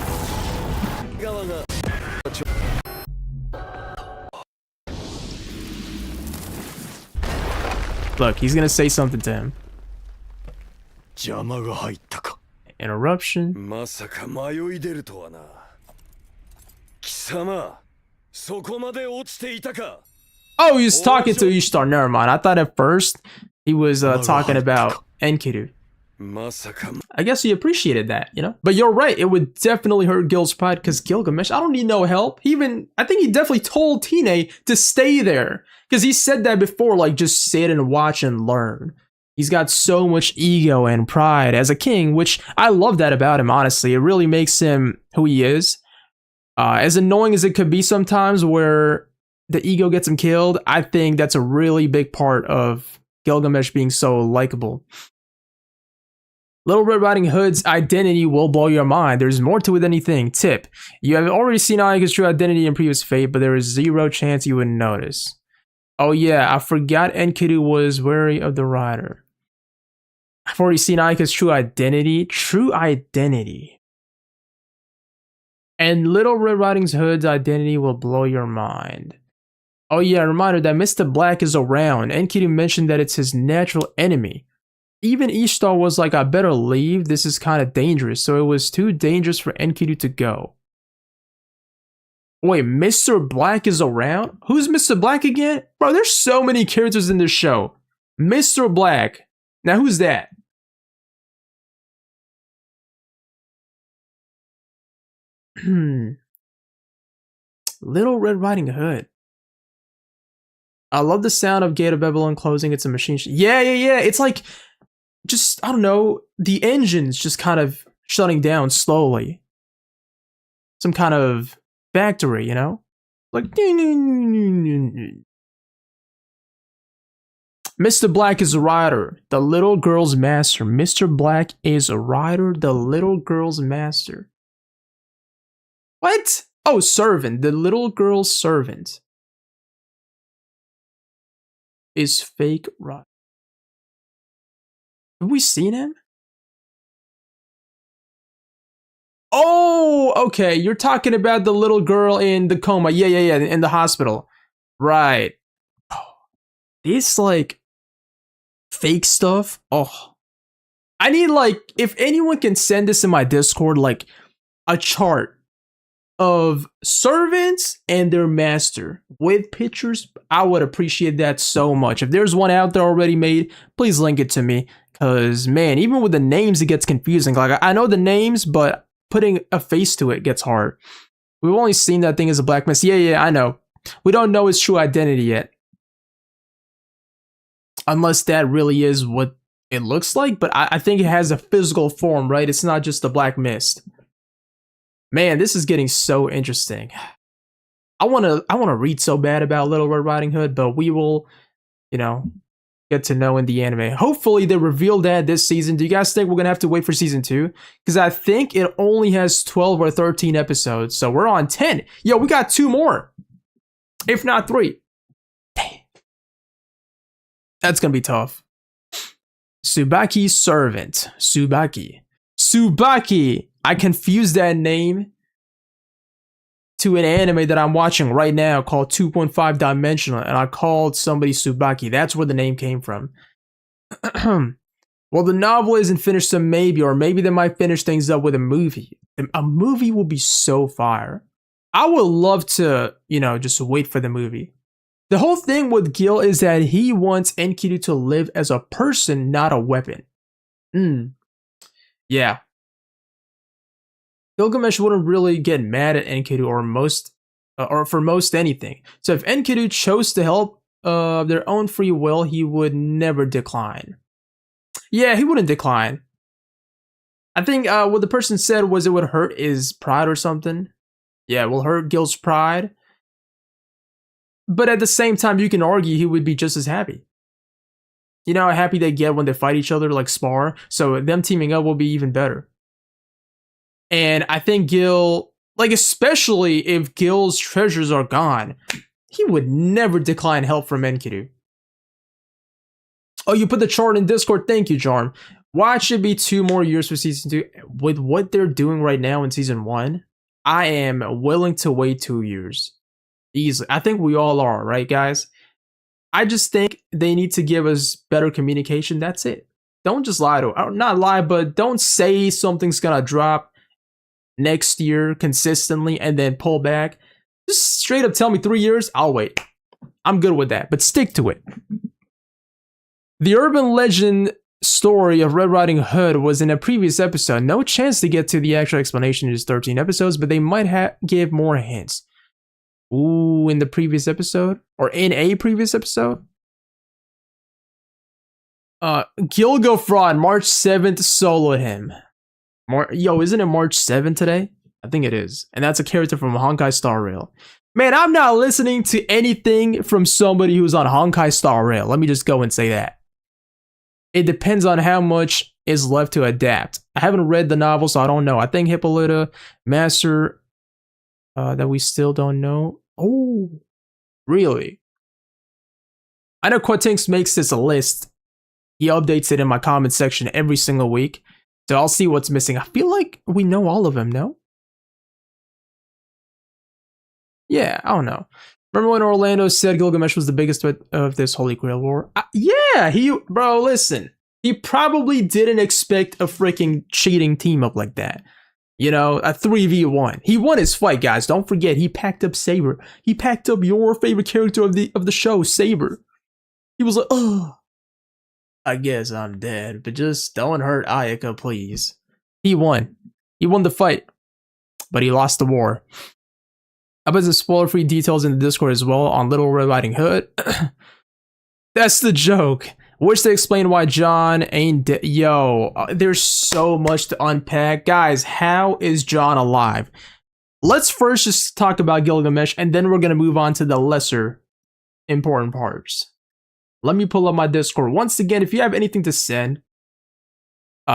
[SPEAKER 1] Look, he's gonna say something to him. Interruption. Oh, he's talking to Ishtar. Never mind. I thought at first he was talking about Enkidu. I guess he appreciated that, you know? But you're right. It would definitely hurt Gil's pride because Gilgamesh, I don't need no help. I think he definitely told Tine to stay there because he said that before, like, just sit and watch and learn. He's got so much ego and pride as a king, which I love that about him, honestly. It really makes him who he is. As annoying as it could be sometimes where the ego gets him killed, I think that's a really big part of Gilgamesh being so likable. Little Red Riding Hood's identity will blow your mind. There's more to it than you think. Tip: you have already seen Ayaka's true identity in previous Fate, but there is zero chance you wouldn't notice. Oh yeah, I forgot Enkidu was wary of the rider. I've already seen Ayaka's true identity. True identity. And Little Red Riding Hood's identity will blow your mind. Oh yeah, reminder that Mr. Black is around. Enkidu mentioned that it's his natural enemy. Even Ishtar was like, I better leave, this is kind of dangerous. So it was too dangerous for Enkidu to go. Wait, Mr. Black is around? Who's Mr. Black again? Bro, there's so many characters in this show. Mr. Black. Now who's that? Little Red Riding Hood. I love the sound of Gate of Babylon closing. It's a machine. Yeah. It's like, just, I don't know, the engine's just kind of shutting down slowly. Some kind of factory, you know? Like, Mr. Black is a rider, the little girl's master. Mr. Black is a rider, the little girl's master. What? Oh, servant. The little girl's servant is fake rider. Have we seen him? Oh, okay. You're talking about the little girl in the coma. Yeah, in the hospital. Right. Oh, this, like, fake stuff. Oh. I need, like, if anyone can send this in my Discord, like, a chart of servants and their master with pictures, I would appreciate that so much. If there's one out there already made, please link it to me. Because, man, even with the names, it gets confusing. Like, I know the names, but putting a face to it gets hard. We've only seen that thing as a black mist. Yeah, I know. We don't know its true identity yet. Unless that really is what it looks like. But I think it has a physical form, right? It's not just a black mist. Man, this is getting so interesting. I wanna read so bad about Little Red Riding Hood, but we will, you know, get to know in the anime. Hopefully they reveal that this season. Do you guys think we're gonna have to wait for season 2? Because I think it only has 12 or 13 episodes, so we're on 10. Yo, we got 2 more, if not 3. Dang, that's gonna be tough. Tsubaki's servant. Tsubaki. I confused that name to an anime that I'm watching right now called 2.5 Dimensional, and I called somebody Tsubaki. That's where the name came from. Well, the novel isn't finished, so maybe they might finish things up with a movie. A movie will be so fire. I would love to, just wait for the movie. The whole thing with Gil is that he wants Enkidu to live as a person, not a weapon. Yeah. Gilgamesh wouldn't really get mad at Enkidu or for most anything. So if Enkidu chose to help of their own free will, he would never decline. Yeah, he wouldn't decline. I think what the person said was it would hurt his pride or something. Yeah, it will hurt Gil's pride. But at the same time, you can argue he would be just as happy. You know how happy they get when they fight each other, like spar? So them teaming up will be even better. And I think Gil, especially if Gil's treasures are gone, he would never decline help from Enkidu. Oh, you put the chart in Discord. Thank you, Jarm. Why it should be 2 more years for season 2? With what they're doing right now in season 1, I am willing to wait 2 years. Easily. I think we all are, right, guys? I just think they need to give us better communication. That's it. Don't just lie to it. Not lie, but don't say something's gonna drop next year consistently and then pull back. Just straight up tell me 3 years. I'll wait. I'm good with that, but stick to it. The urban legend story of Red Riding Hood was in a previous episode. No chance to get to the actual explanation in just 13 episodes, but they might give more hints. Ooh, in the previous episode? Or in a previous episode? Gilgo Fraud, March 7th, soloed him. Yo, isn't it March 7th today? I think it is. And that's a character from Honkai Star Rail. Man, I'm not listening to anything from somebody who's on Honkai Star Rail. Let me just go and say that. It depends on how much is left to adapt. I haven't read the novel, so I don't know. I think Hippolyta, Master, that we still don't know. Oh, really? I know Quatinx makes this a list. He updates it in my comment section every single week. So I'll see what's missing. I feel like we know all of them, no? Yeah, I don't know. Remember when Orlando said Gilgamesh was the biggest threat of this Holy Grail War? Yeah, bro, listen. He probably didn't expect a freaking cheating team up like that. A 3v1. He won his fight, guys. Don't forget, he packed up Saber. He packed up your favorite character of the show, Saber. He was like, oh, I guess I'm dead, but just don't hurt Ayaka, please. He won. He won the fight, but he lost the war. I put some spoiler-free details in the Discord as well on Little Red Riding Hood. That's the joke. Wish to explain why John ain't dead. Yo, there's so much to unpack. Guys, how is John alive? Let's first just talk about Gilgamesh, and then we're going to move on to the lesser important parts. Let me pull up my Discord. Once again, if you have anything to send,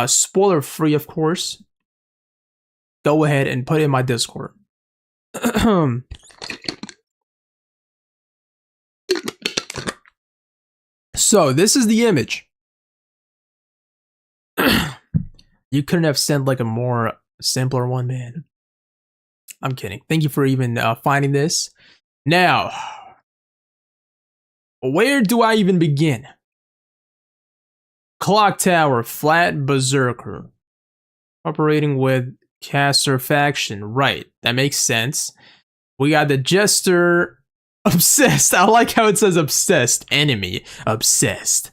[SPEAKER 1] spoiler-free, of course, go ahead and put it in my Discord. So, this is the image. You couldn't have sent a more simpler one, man. I'm kidding. Thank you for even finding this. Now, where do I even begin? Clock Tower, Flat Berserker. Operating with caster faction. Right, that makes sense. We got the Jester obsessed. I like how it says obsessed. Enemy obsessed.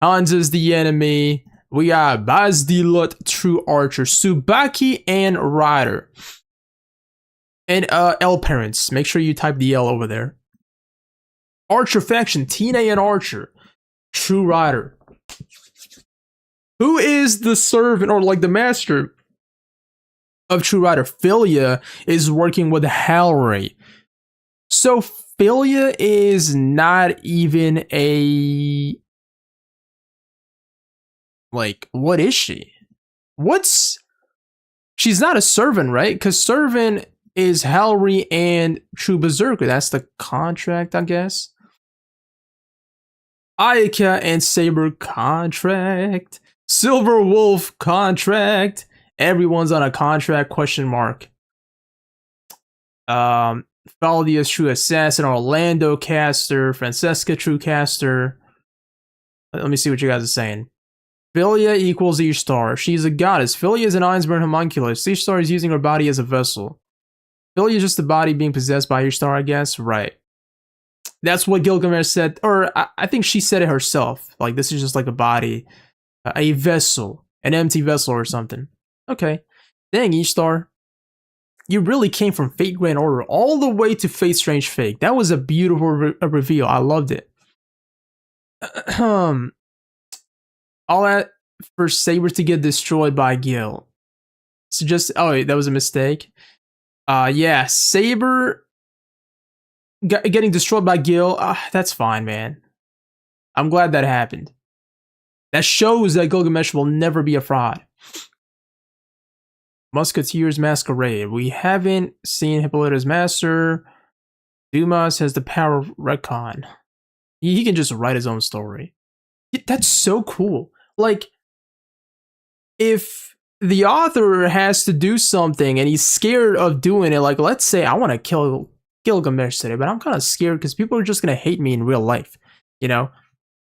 [SPEAKER 1] Hanzo's the enemy. We got Bazdilut, True Archer, Tsubaki, and Rider. And L parents. Make sure you type the L over there. Archer faction, Tina and Archer. True Rider. Who is the servant or like the master of True Rider? Philia is working with Halray. So Philia is not even a... Like, what is she? She's not a servant, right? Because servant is Halray and True Berserker. That's the contract, I guess. Ayaka and Saber contract. Silver Wolf contract. Everyone's on a contract, question mark. Faldia's True Assassin, Orlando caster, Francesca True caster. Let me see what you guys are saying. Philia equals Ishtar. She's a goddess. Philia is an Ironborn homunculus. Ishtar is using her body as a vessel. Philia is just a body being possessed by Ishtar, I guess. Right. That's what Gilgamesh said. Or I think she said it herself. Like, this is just like a body. A vessel. An empty vessel or something. Okay. Dang, Ishtar. You really came from Fate Grand Order all the way to Fate Strange Fake. That was a beautiful reveal. I loved it. All that for Saber to get destroyed by Gil. So just, oh wait, that was a mistake. Yeah, Saber getting destroyed by Gil, that's fine, man. I'm glad that happened. That shows that Gilgamesh will never be a fraud. Musketeers Masquerade. We haven't seen Hippolyta's master. Dumas has the power of retcon. He can just write his own story. That's so cool. Like, if the author has to do something and he's scared of doing it, like, let's say I want to kill Gilgamesh today, but I'm kind of scared because people are just going to hate me in real life, you know?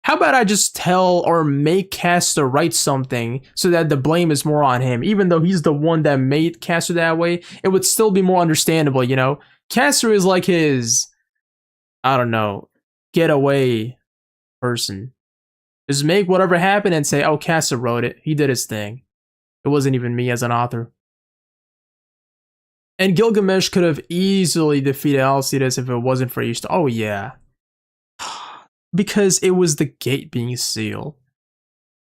[SPEAKER 1] How about I just tell or make Caster write something so that the blame is more on him, even though he's the one that made Caster that way? It would still be more understandable, you know? Caster is like his, I don't know, getaway person. Just make whatever happened and say, oh, Caster wrote it. He did his thing. It wasn't even me as an author. And Gilgamesh could have easily defeated Alcides if it wasn't for Ishtar. Oh, yeah. Because it was the gate being sealed.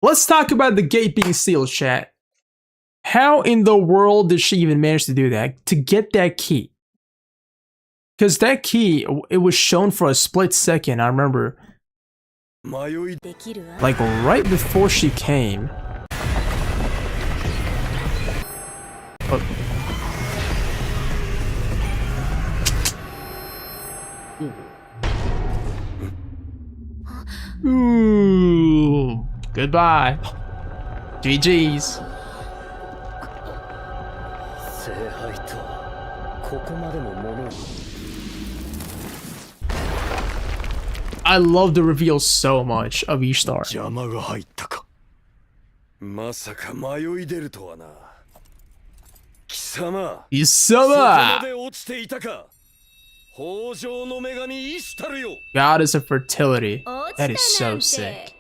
[SPEAKER 1] Let's talk about the gate being sealed, chat. How in the world did she even manage to do that? To get that key? Because that key, it was shown for a split second, I remember. Like right before she came. Oh. Ooh. Goodbye. GG's. I love the reveal so much of Ishtar.
[SPEAKER 8] 邪魔が入ったか。
[SPEAKER 10] まさか迷い出るとはな。貴様。
[SPEAKER 1] 貴様。
[SPEAKER 10] そこまで落ちていたか。豊穣の女神イシュタルよ。
[SPEAKER 1] Goddess of fertility. That is so sick.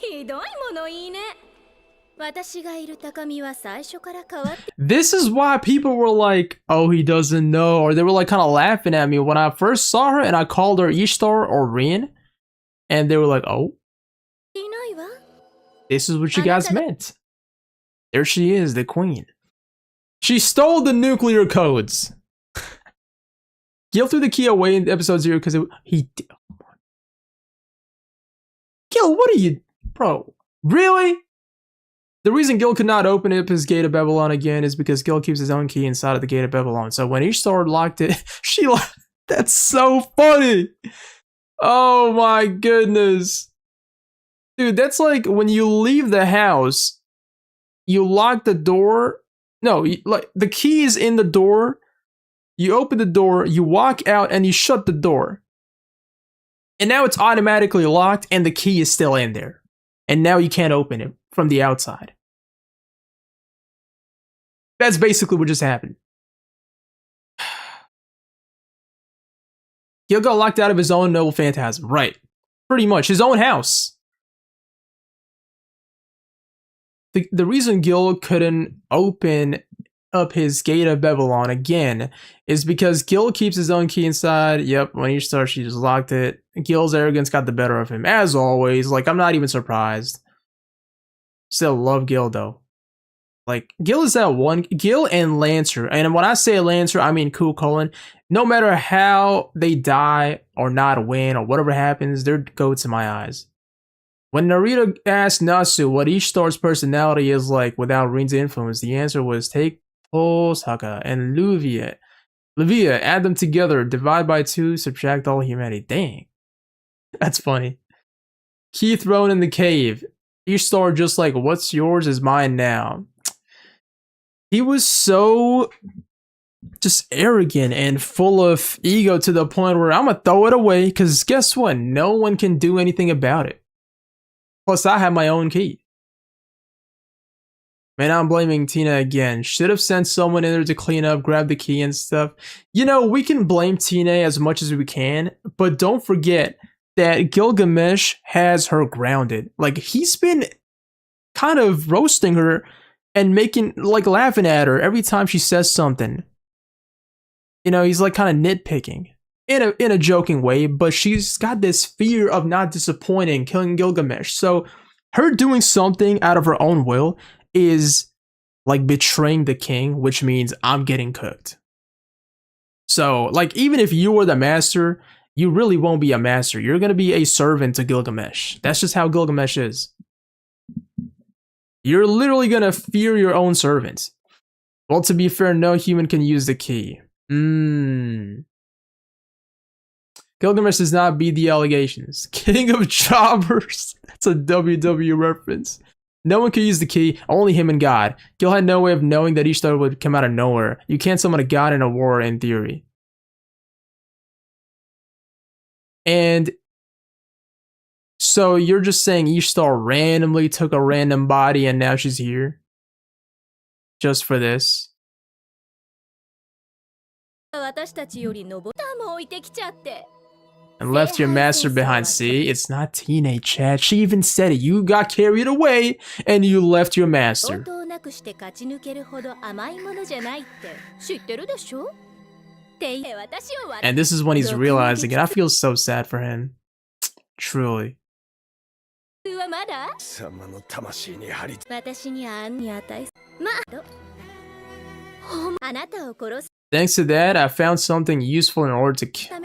[SPEAKER 4] ひどいものいいね。私がいる高みは最初から変わって。
[SPEAKER 1] This is why people were like, oh, he doesn't know, or they were like kind of laughing at me when I first saw her and I called her Ishtar or Rin. And they were like, oh, this is what you guys meant. There she is, the queen. She stole the nuclear codes. Gil threw the key away in episode 0 because he did. Gil, what are you, bro? Really? The reason Gil could not open up his Gate of Babylon again is because Gil keeps his own key inside of the Gate of Babylon. So when Ishtar locked it, she locked. That's so funny. Oh my goodness. Dude, that's like when you leave the house, you lock the door. No, like the key is in the door. You open the door, you walk out, and you shut the door. And now it's automatically locked, and the key is still in there. And now you can't open it from the outside. That's basically what just happened. Gil got locked out of his own noble phantasm. Right. Pretty much. His own house. The reason Gil couldn't open up his gate of Babylon again is because Gil keeps his own key inside. Yep, when Ishtar, she just locked it. Gil's arrogance got the better of him, as always. Like, I'm not even surprised. Still love Gil, though. Like, Gil is that one. Gil and Lancer. And when I say Lancer, I mean Cool Colin. No matter how they die or not win or whatever happens, they're goats in my eyes. When Narita asked Nasu what Ishtar's personality is like without Rin's influence, the answer was take Osaka and Luvia. Add them together, divide by 2, subtract all humanity. Dang. That's funny. Key thrown in the cave. Ishtar just like, what's yours is mine now. He was so just arrogant and full of ego to the point where I'm gonna throw it away because guess what? No one can do anything about it. Plus, I have my own key. Man, I'm blaming Tina again. Should have sent someone in there to clean up, grab the key and stuff. You know, we can blame Tina as much as we can, but don't forget that Gilgamesh has her grounded. Like, he's been kind of roasting her and making, like, laughing at her every time she says something. You know, he's like kind of nitpicking in a joking way, but she's got this fear of not disappointing, killing Gilgamesh. So her doing something out of her own will is like betraying the king, which means I'm getting cooked. So, like, even if you were the master, you really won't be a master. You're going to be a servant to Gilgamesh. That's just how Gilgamesh is. You're literally going to fear your own servants. Well, to be fair, no human can use the key. Gilgamesh does not beat the allegations. King of Jobbers. That's a WWE reference. No one could use the key, only him and God. Gil had no way of knowing that Ishtar would come out of nowhere. You can't summon a god in a war in theory. And so you're just saying Ishtar randomly took a random body and now she's here? Just for this? And left your master behind. See, it's not teenage chat. She even said it. You got carried away and you left your master. And this is when he's realizing it. I feel so sad for him. Truly. Thanks to that, I found something useful in order to kill.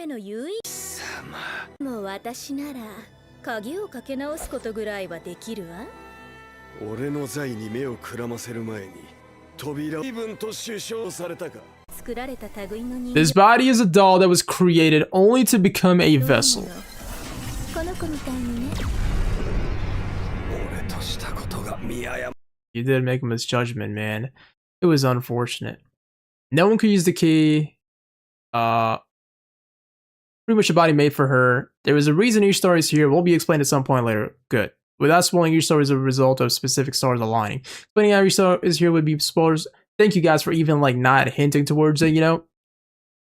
[SPEAKER 1] This body is a doll that was created only to become a vessel. You did make a misjudgment, man. It was unfortunate. No one could use the key. Pretty much a body made for her. There was a reason each story is here. Will be explained at some point later. Good. Without spoiling, each story is a result of specific stars aligning. Explaining how each story is here would be spoilers. Thank you guys for even like not hinting towards it, you know?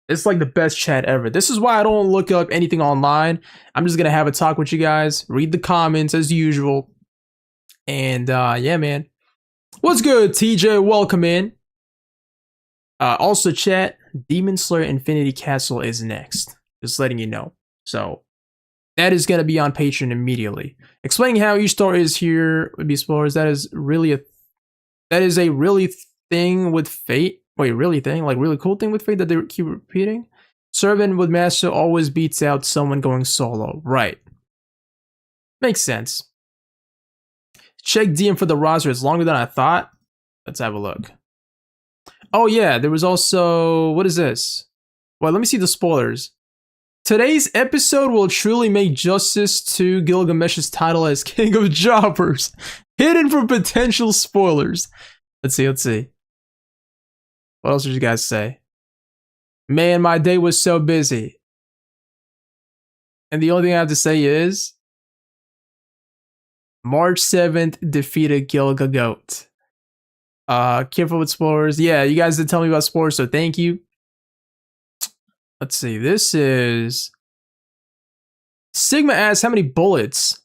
[SPEAKER 1] It's like the best chat ever. This is why I don't look up anything online. I'm just gonna have a talk with you guys, read the comments as usual. And yeah, man. What's good, TJ? Welcome in. Also, chat, Demon Slayer Infinity Castle is next. Just letting you know. So, that is going to be on Patreon immediately. Explaining how each story is here would be spoilers. That is a really thing with Fate. Wait, really thing? Like, really cool thing with Fate that they keep repeating? Servant with Master always beats out someone going solo. Right. Makes sense. Check DM for the roster. It's longer than I thought. Let's have a look. Oh yeah, there was also... What is this? Well, let me see the spoilers. Today's episode will truly make justice to Gilgamesh's title as King of Jobbers. Hidden from potential spoilers. Let's see. What else did you guys say? Man, my day was so busy. And the only thing I have to say is... March 7th defeated Gilgagoat. Careful with spoilers. Yeah, you guys did tell me about spoilers, so thank you. Let's see. This is Sigma asks how many bullets,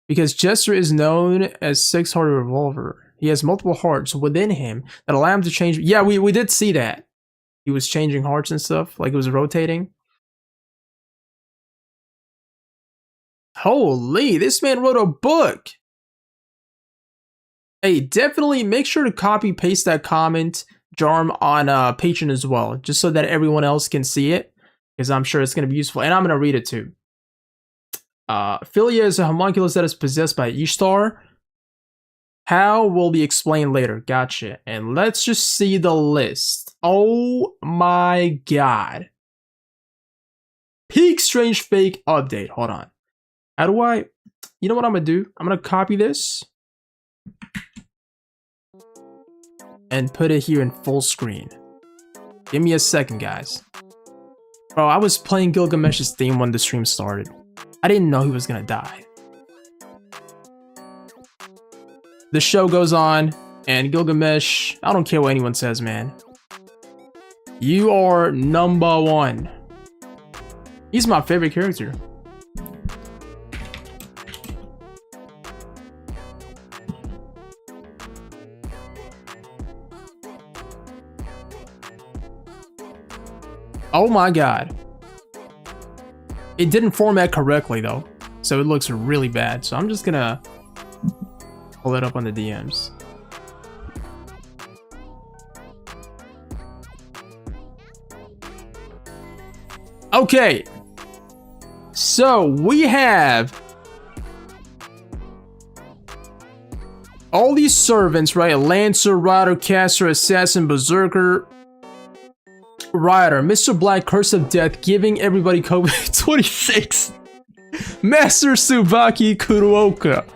[SPEAKER 1] because Jester is known as 6-hearted revolver. He has multiple hearts within him that allow him to change. Yeah, we did see that. He was changing hearts and stuff, like it was rotating. Holy, this man wrote a book. Hey, definitely make sure to copy paste that comment, Jarm, on Patreon as well, just so that everyone else can see it, because I'm sure it's going to be useful, and I'm going to read it too. Philia is a homunculus that is possessed by Ishtar. How will be explained later. Gotcha. And let's just see the list. Oh my god. Peak Strange Fake update. Hold on. How do I... You know what I'm going to do? I'm going to copy this and put it here in full screen. Give me a second, guys. Bro, I was playing Gilgamesh's theme when the stream started. I didn't know he was going to die. The show goes on, and Gilgamesh, I don't care what anyone says, man. You are number one. He's my favorite character. Oh my god. It didn't format correctly though, so it looks really bad. So I'm just gonna pull it up on the DMs. Okay, so we have all these servants, right? Lancer, Rider, Caster, Assassin, Berserker, Rider, Mr. Black, Curse of Death, giving everybody COVID-26, Master Tsubaki Kuruoka.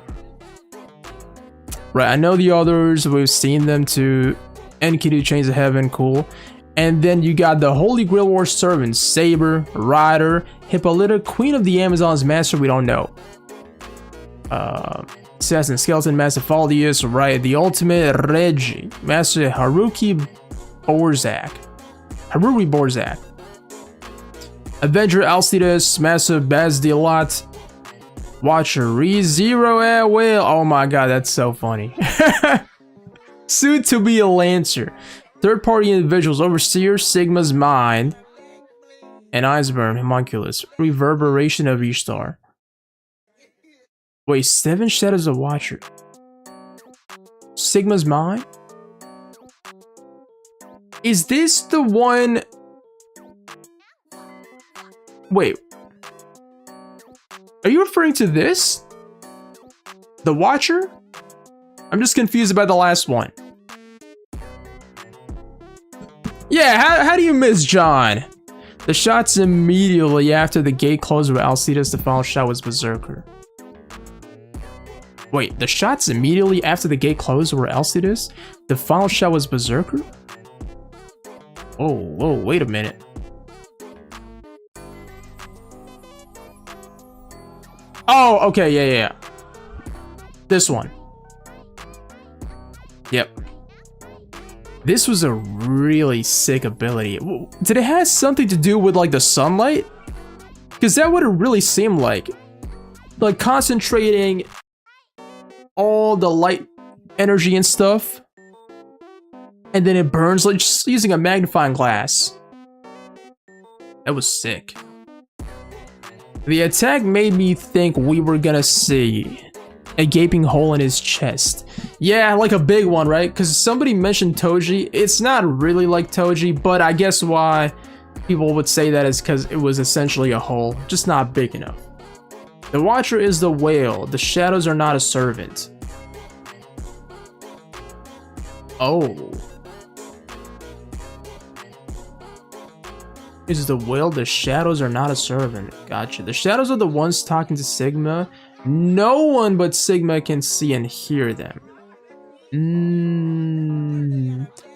[SPEAKER 1] Right, I know the others, we've seen them too. Enkidu, Chains of Heaven, cool. And then you got the Holy Grail War servants, Saber, Rider, Hippolyta, Queen of the Amazons, Master, we don't know. Assassin, Skeleton, Master Faldius, right, the Ultimate Reggie, Master Haruri Borzak. Avenger Alcides, Master Bazdilat, Watcher ReZero at will. Oh my god, that's so funny. Soon to be a Lancer. Third party individuals, Overseer, Sigma's Mind, and Iceberg, Homunculus. Reverberation of Ishtar. Wait, 7 Shadows of Watcher. Sigma's Mind? Is this the one? Wait. Are you referring to this? The Watcher? I'm just confused about the last one. Yeah, how do you miss John? The shots immediately after the gate closed with Alcides, the final shot was Berserker. Wait, the shots immediately after the gate closed were Alcides? The final shot was Berserker? Oh, whoa, wait a minute. Oh, okay, yeah. This one. Yep. This was a really sick ability. Did it have something to do with like the sunlight? Because that would have really seemed like concentrating all the light energy and stuff, and then it burns, like just using a magnifying glass. That was sick. The attack made me think we were gonna see a gaping hole in his chest. Yeah, like a big one, right? Because somebody mentioned Toji. It's not really like Toji, but I guess why people would say that is because it was essentially a hole, just not big enough. The Watcher is the whale. The shadows are not a servant. Oh. Is the whale, the shadows are not a servant. Gotcha. The shadows are the ones talking to Sigma. No one but Sigma can see and hear them.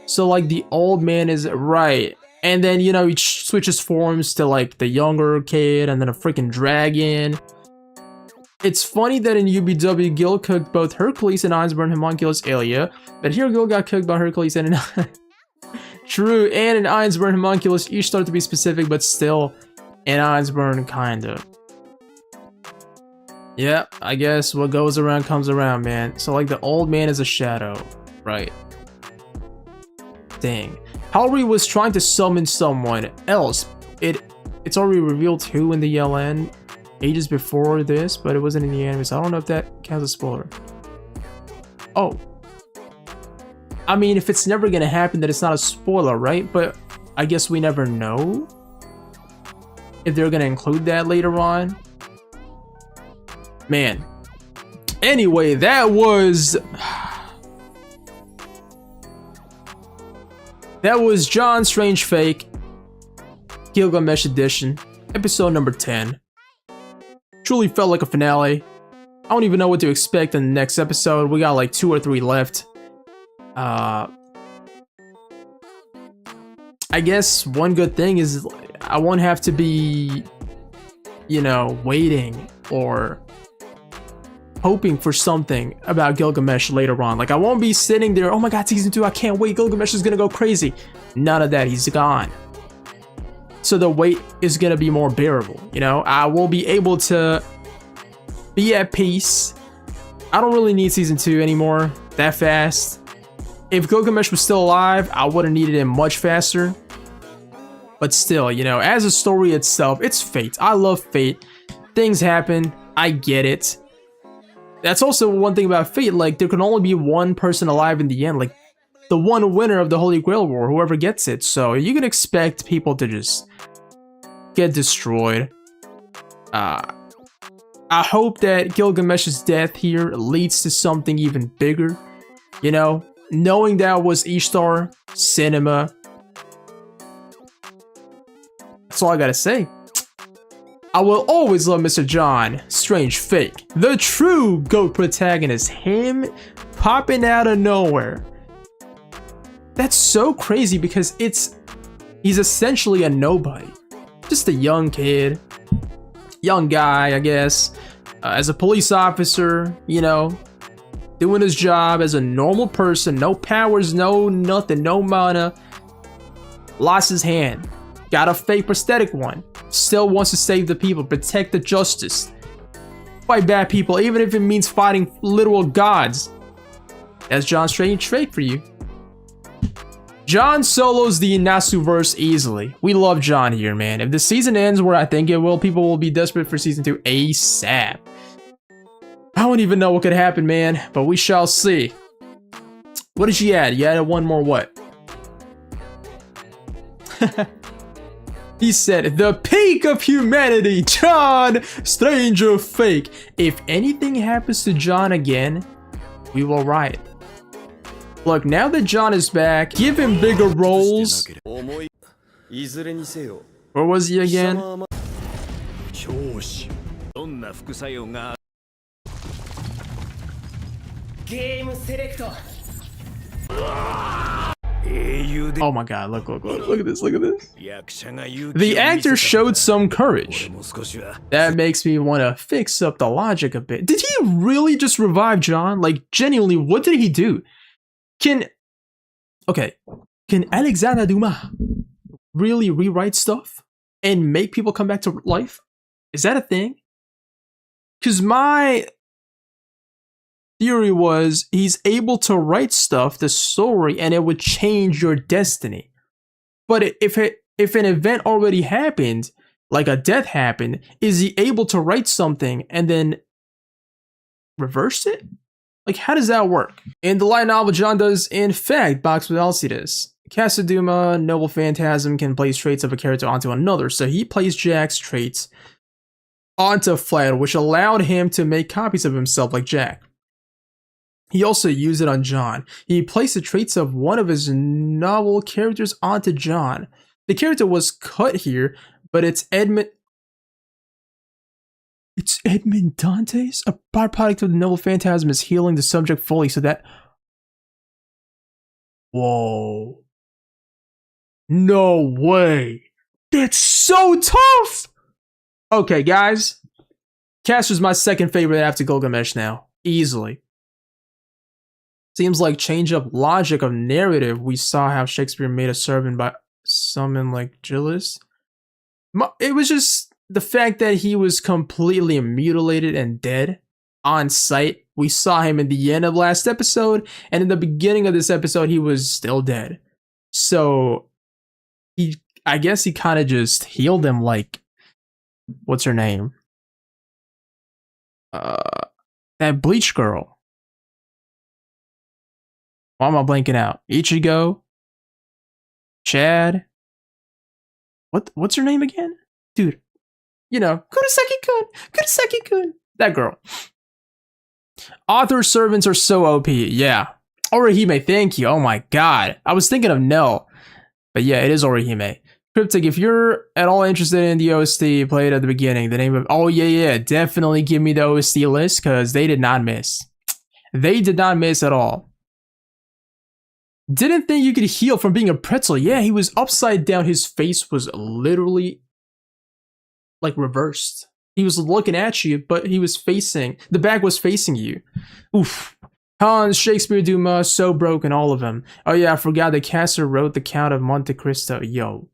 [SPEAKER 1] So like the old man is right. And then, you know, he switches forms to like the younger kid and then a freaking dragon. It's funny that in UBW, Gil cooked both Hercules and Einsborn Homunculus Aelia, but here Gil got cooked by Hercules and an True, and an Einsborn Homunculus, Ishtar to be specific, but still an Einsborn kinda. Yeah, I guess what goes around comes around, man. So like the old man is a shadow, right? Dang. Halri was trying to summon someone else. It's already revealed who in the LN ages before this, but it wasn't in the anime, so I don't know if that counts as a spoiler. Oh. I mean, if it's never gonna happen, then it's not a spoiler, right? But I guess we never know if they're gonna include that later on. Man. Anyway, that was John Strange Fake Gilgamesh Edition, episode number 10. Truly felt like a finale. I don't even know what to expect in the next episode. We got like 2 or 3 left. I guess one good thing is I won't have to be, you know, waiting or hoping for something about Gilgamesh later on. Like I won't be sitting there, oh my god, season 2, I can't wait, Gilgamesh is gonna go crazy. None of that, he's gone. So the wait is gonna be more bearable, you know? I will be able to be at peace. I don't really need season 2 anymore that fast. If Gilgamesh was still alive, I would have needed him much faster. But still, you know, as a story itself, it's Fate. I love Fate. Things happen. I get it. That's also one thing about Fate. Like, there can only be one person alive in the end. Like, the one winner of the Holy Grail War, whoever gets it. So you can expect people to just get destroyed. I hope that Gilgamesh's death here leads to something even bigger. You know? Knowing that was Ishtar, cinema. That's all I gotta say. I will always love Mr. John Strange Fake, the true GOAT protagonist. Him popping out of nowhere. That's so crazy because he's essentially a nobody. Just a young kid. Young guy, I guess. As a police officer, you know. Doing his job as a normal person, no powers, no nothing, no mana. Lost his hand, got a fake prosthetic one. Still wants to save the people, protect the justice. Fight bad people, even if it means fighting literal gods. That's John Strange Fake for you. John solos the Inasuverse easily. We love John here, man. If the season ends where I think it will, people will be desperate for season 2 ASAP. I don't even know what could happen, man, but we shall see. What did you add? You added one more what? He said, the peak of humanity, John Stranger Fake. If anything happens to John again, we will riot. Look, now that John is back, give him bigger roles. Where was he again? Oh my god, look at this, look at this. The actor showed some courage. That makes me want to fix up the logic a bit. Did he really just revive John? Like, genuinely, what did he do? Can Alexander Dumas really rewrite stuff and make people come back to life? Is that a thing? Because my theory was he's able to write stuff, the story, and it would change your destiny. But if an event already happened, like a death happened, is he able to write something and then reverse it? Like, how does that work? In the light novel, John does, in fact, box with Alcides. Casaduma, Noble Phantasm, can place traits of a character onto another, so he placed Jack's traits onto Fled, which allowed him to make copies of himself like Jack. He also used it on John. He placed the traits of one of his novel characters onto John. The character was cut here, but it's Edmund Dantes? A byproduct of the Noble Phantasm is healing the subject fully so that... Whoa. No way. That's so tough! Okay, guys. Castor's my second favorite after Gilgamesh now. Easily. Seems like change up logic of narrative. We saw how Shakespeare made a servant by someone like Gillis. It was just the fact that he was completely mutilated and dead on sight. We saw him in the end of last episode, and in the beginning of this episode, he was still dead. So, I guess he kind of just healed him like, what's her name? That Bleach girl. Why am I blanking out? Ichigo? Chad? What's her name again? Dude. You know, Kurosaki-kun. That girl. Author servants are so OP. Yeah. Orihime, thank you. Oh my god. I was thinking of Nell. But yeah, it is Orihime. Cryptic, if you're at all interested in the OST played at the beginning, the name of... Oh yeah, definitely give me the OST list, because they did not miss. They did not miss at all. Didn't think you could heal from being a pretzel. Yeah, he was upside down. His face was literally like reversed. He was looking at you, but he was facing, the back was facing you. Oof. Hans, Shakespeare, Dumas, so broken, all of them. Oh yeah, I forgot that Castor wrote The Count of Monte Cristo. Yo.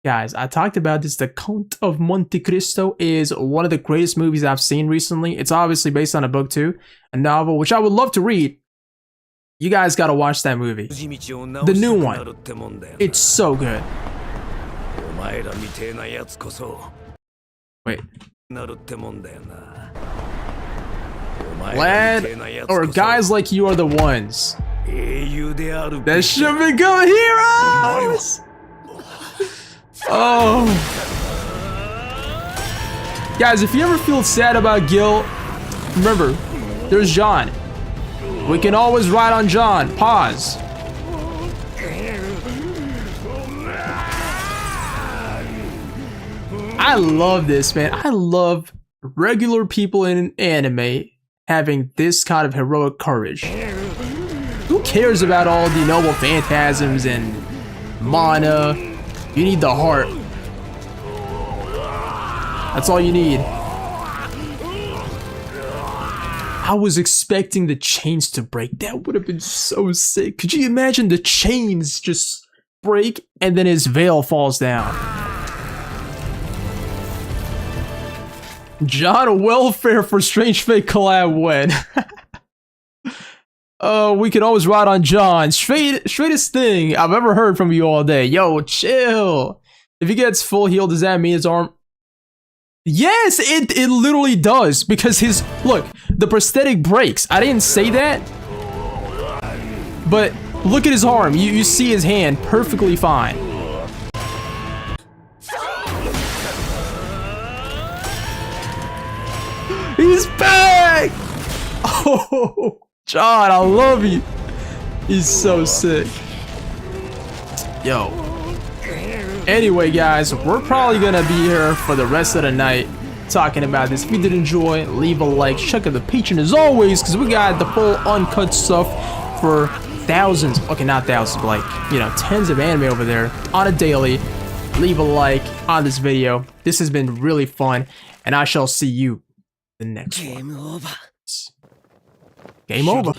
[SPEAKER 1] Guys, I talked about this. The Count of Monte Cristo is one of the greatest movies I've seen recently. It's obviously based on a book too, a novel, which I would love to read. You guys gotta watch that movie. The new one. It's so good. Wait. Lad, or guys like you are the ones that should become heroes! Oh. Guys, if you ever feel sad about Gil, remember, there's John. We can always ride on John. Pause. I love this, man. I love regular people in anime having this kind of heroic courage. Who cares about all the noble phantasms and mana? You need the heart. That's all you need. I was expecting the chains to break. That would have been so sick. Could you imagine the chains just break and then his veil falls down? John Welfare for Strange Fate collab when? Oh, we can always ride on John. Straightest thing I've ever heard from you all day. Yo, chill. If he gets full heal, does that mean his arm? Yes, it literally does. Because his, look, the prosthetic breaks. I didn't say that. But look at his arm. You see his hand perfectly fine. He's back! Oh, John, I love you. He's so sick. Yo. Anyway, guys, we're probably gonna be here for the rest of the night talking about this. If you did enjoy, leave a like, check out the Patreon as always, because we got the full uncut stuff for thousands, okay, not thousands, but like, you know, tens of anime over there on a daily. Leave a like on this video. This has been really fun, and I shall see you the next one. Game over.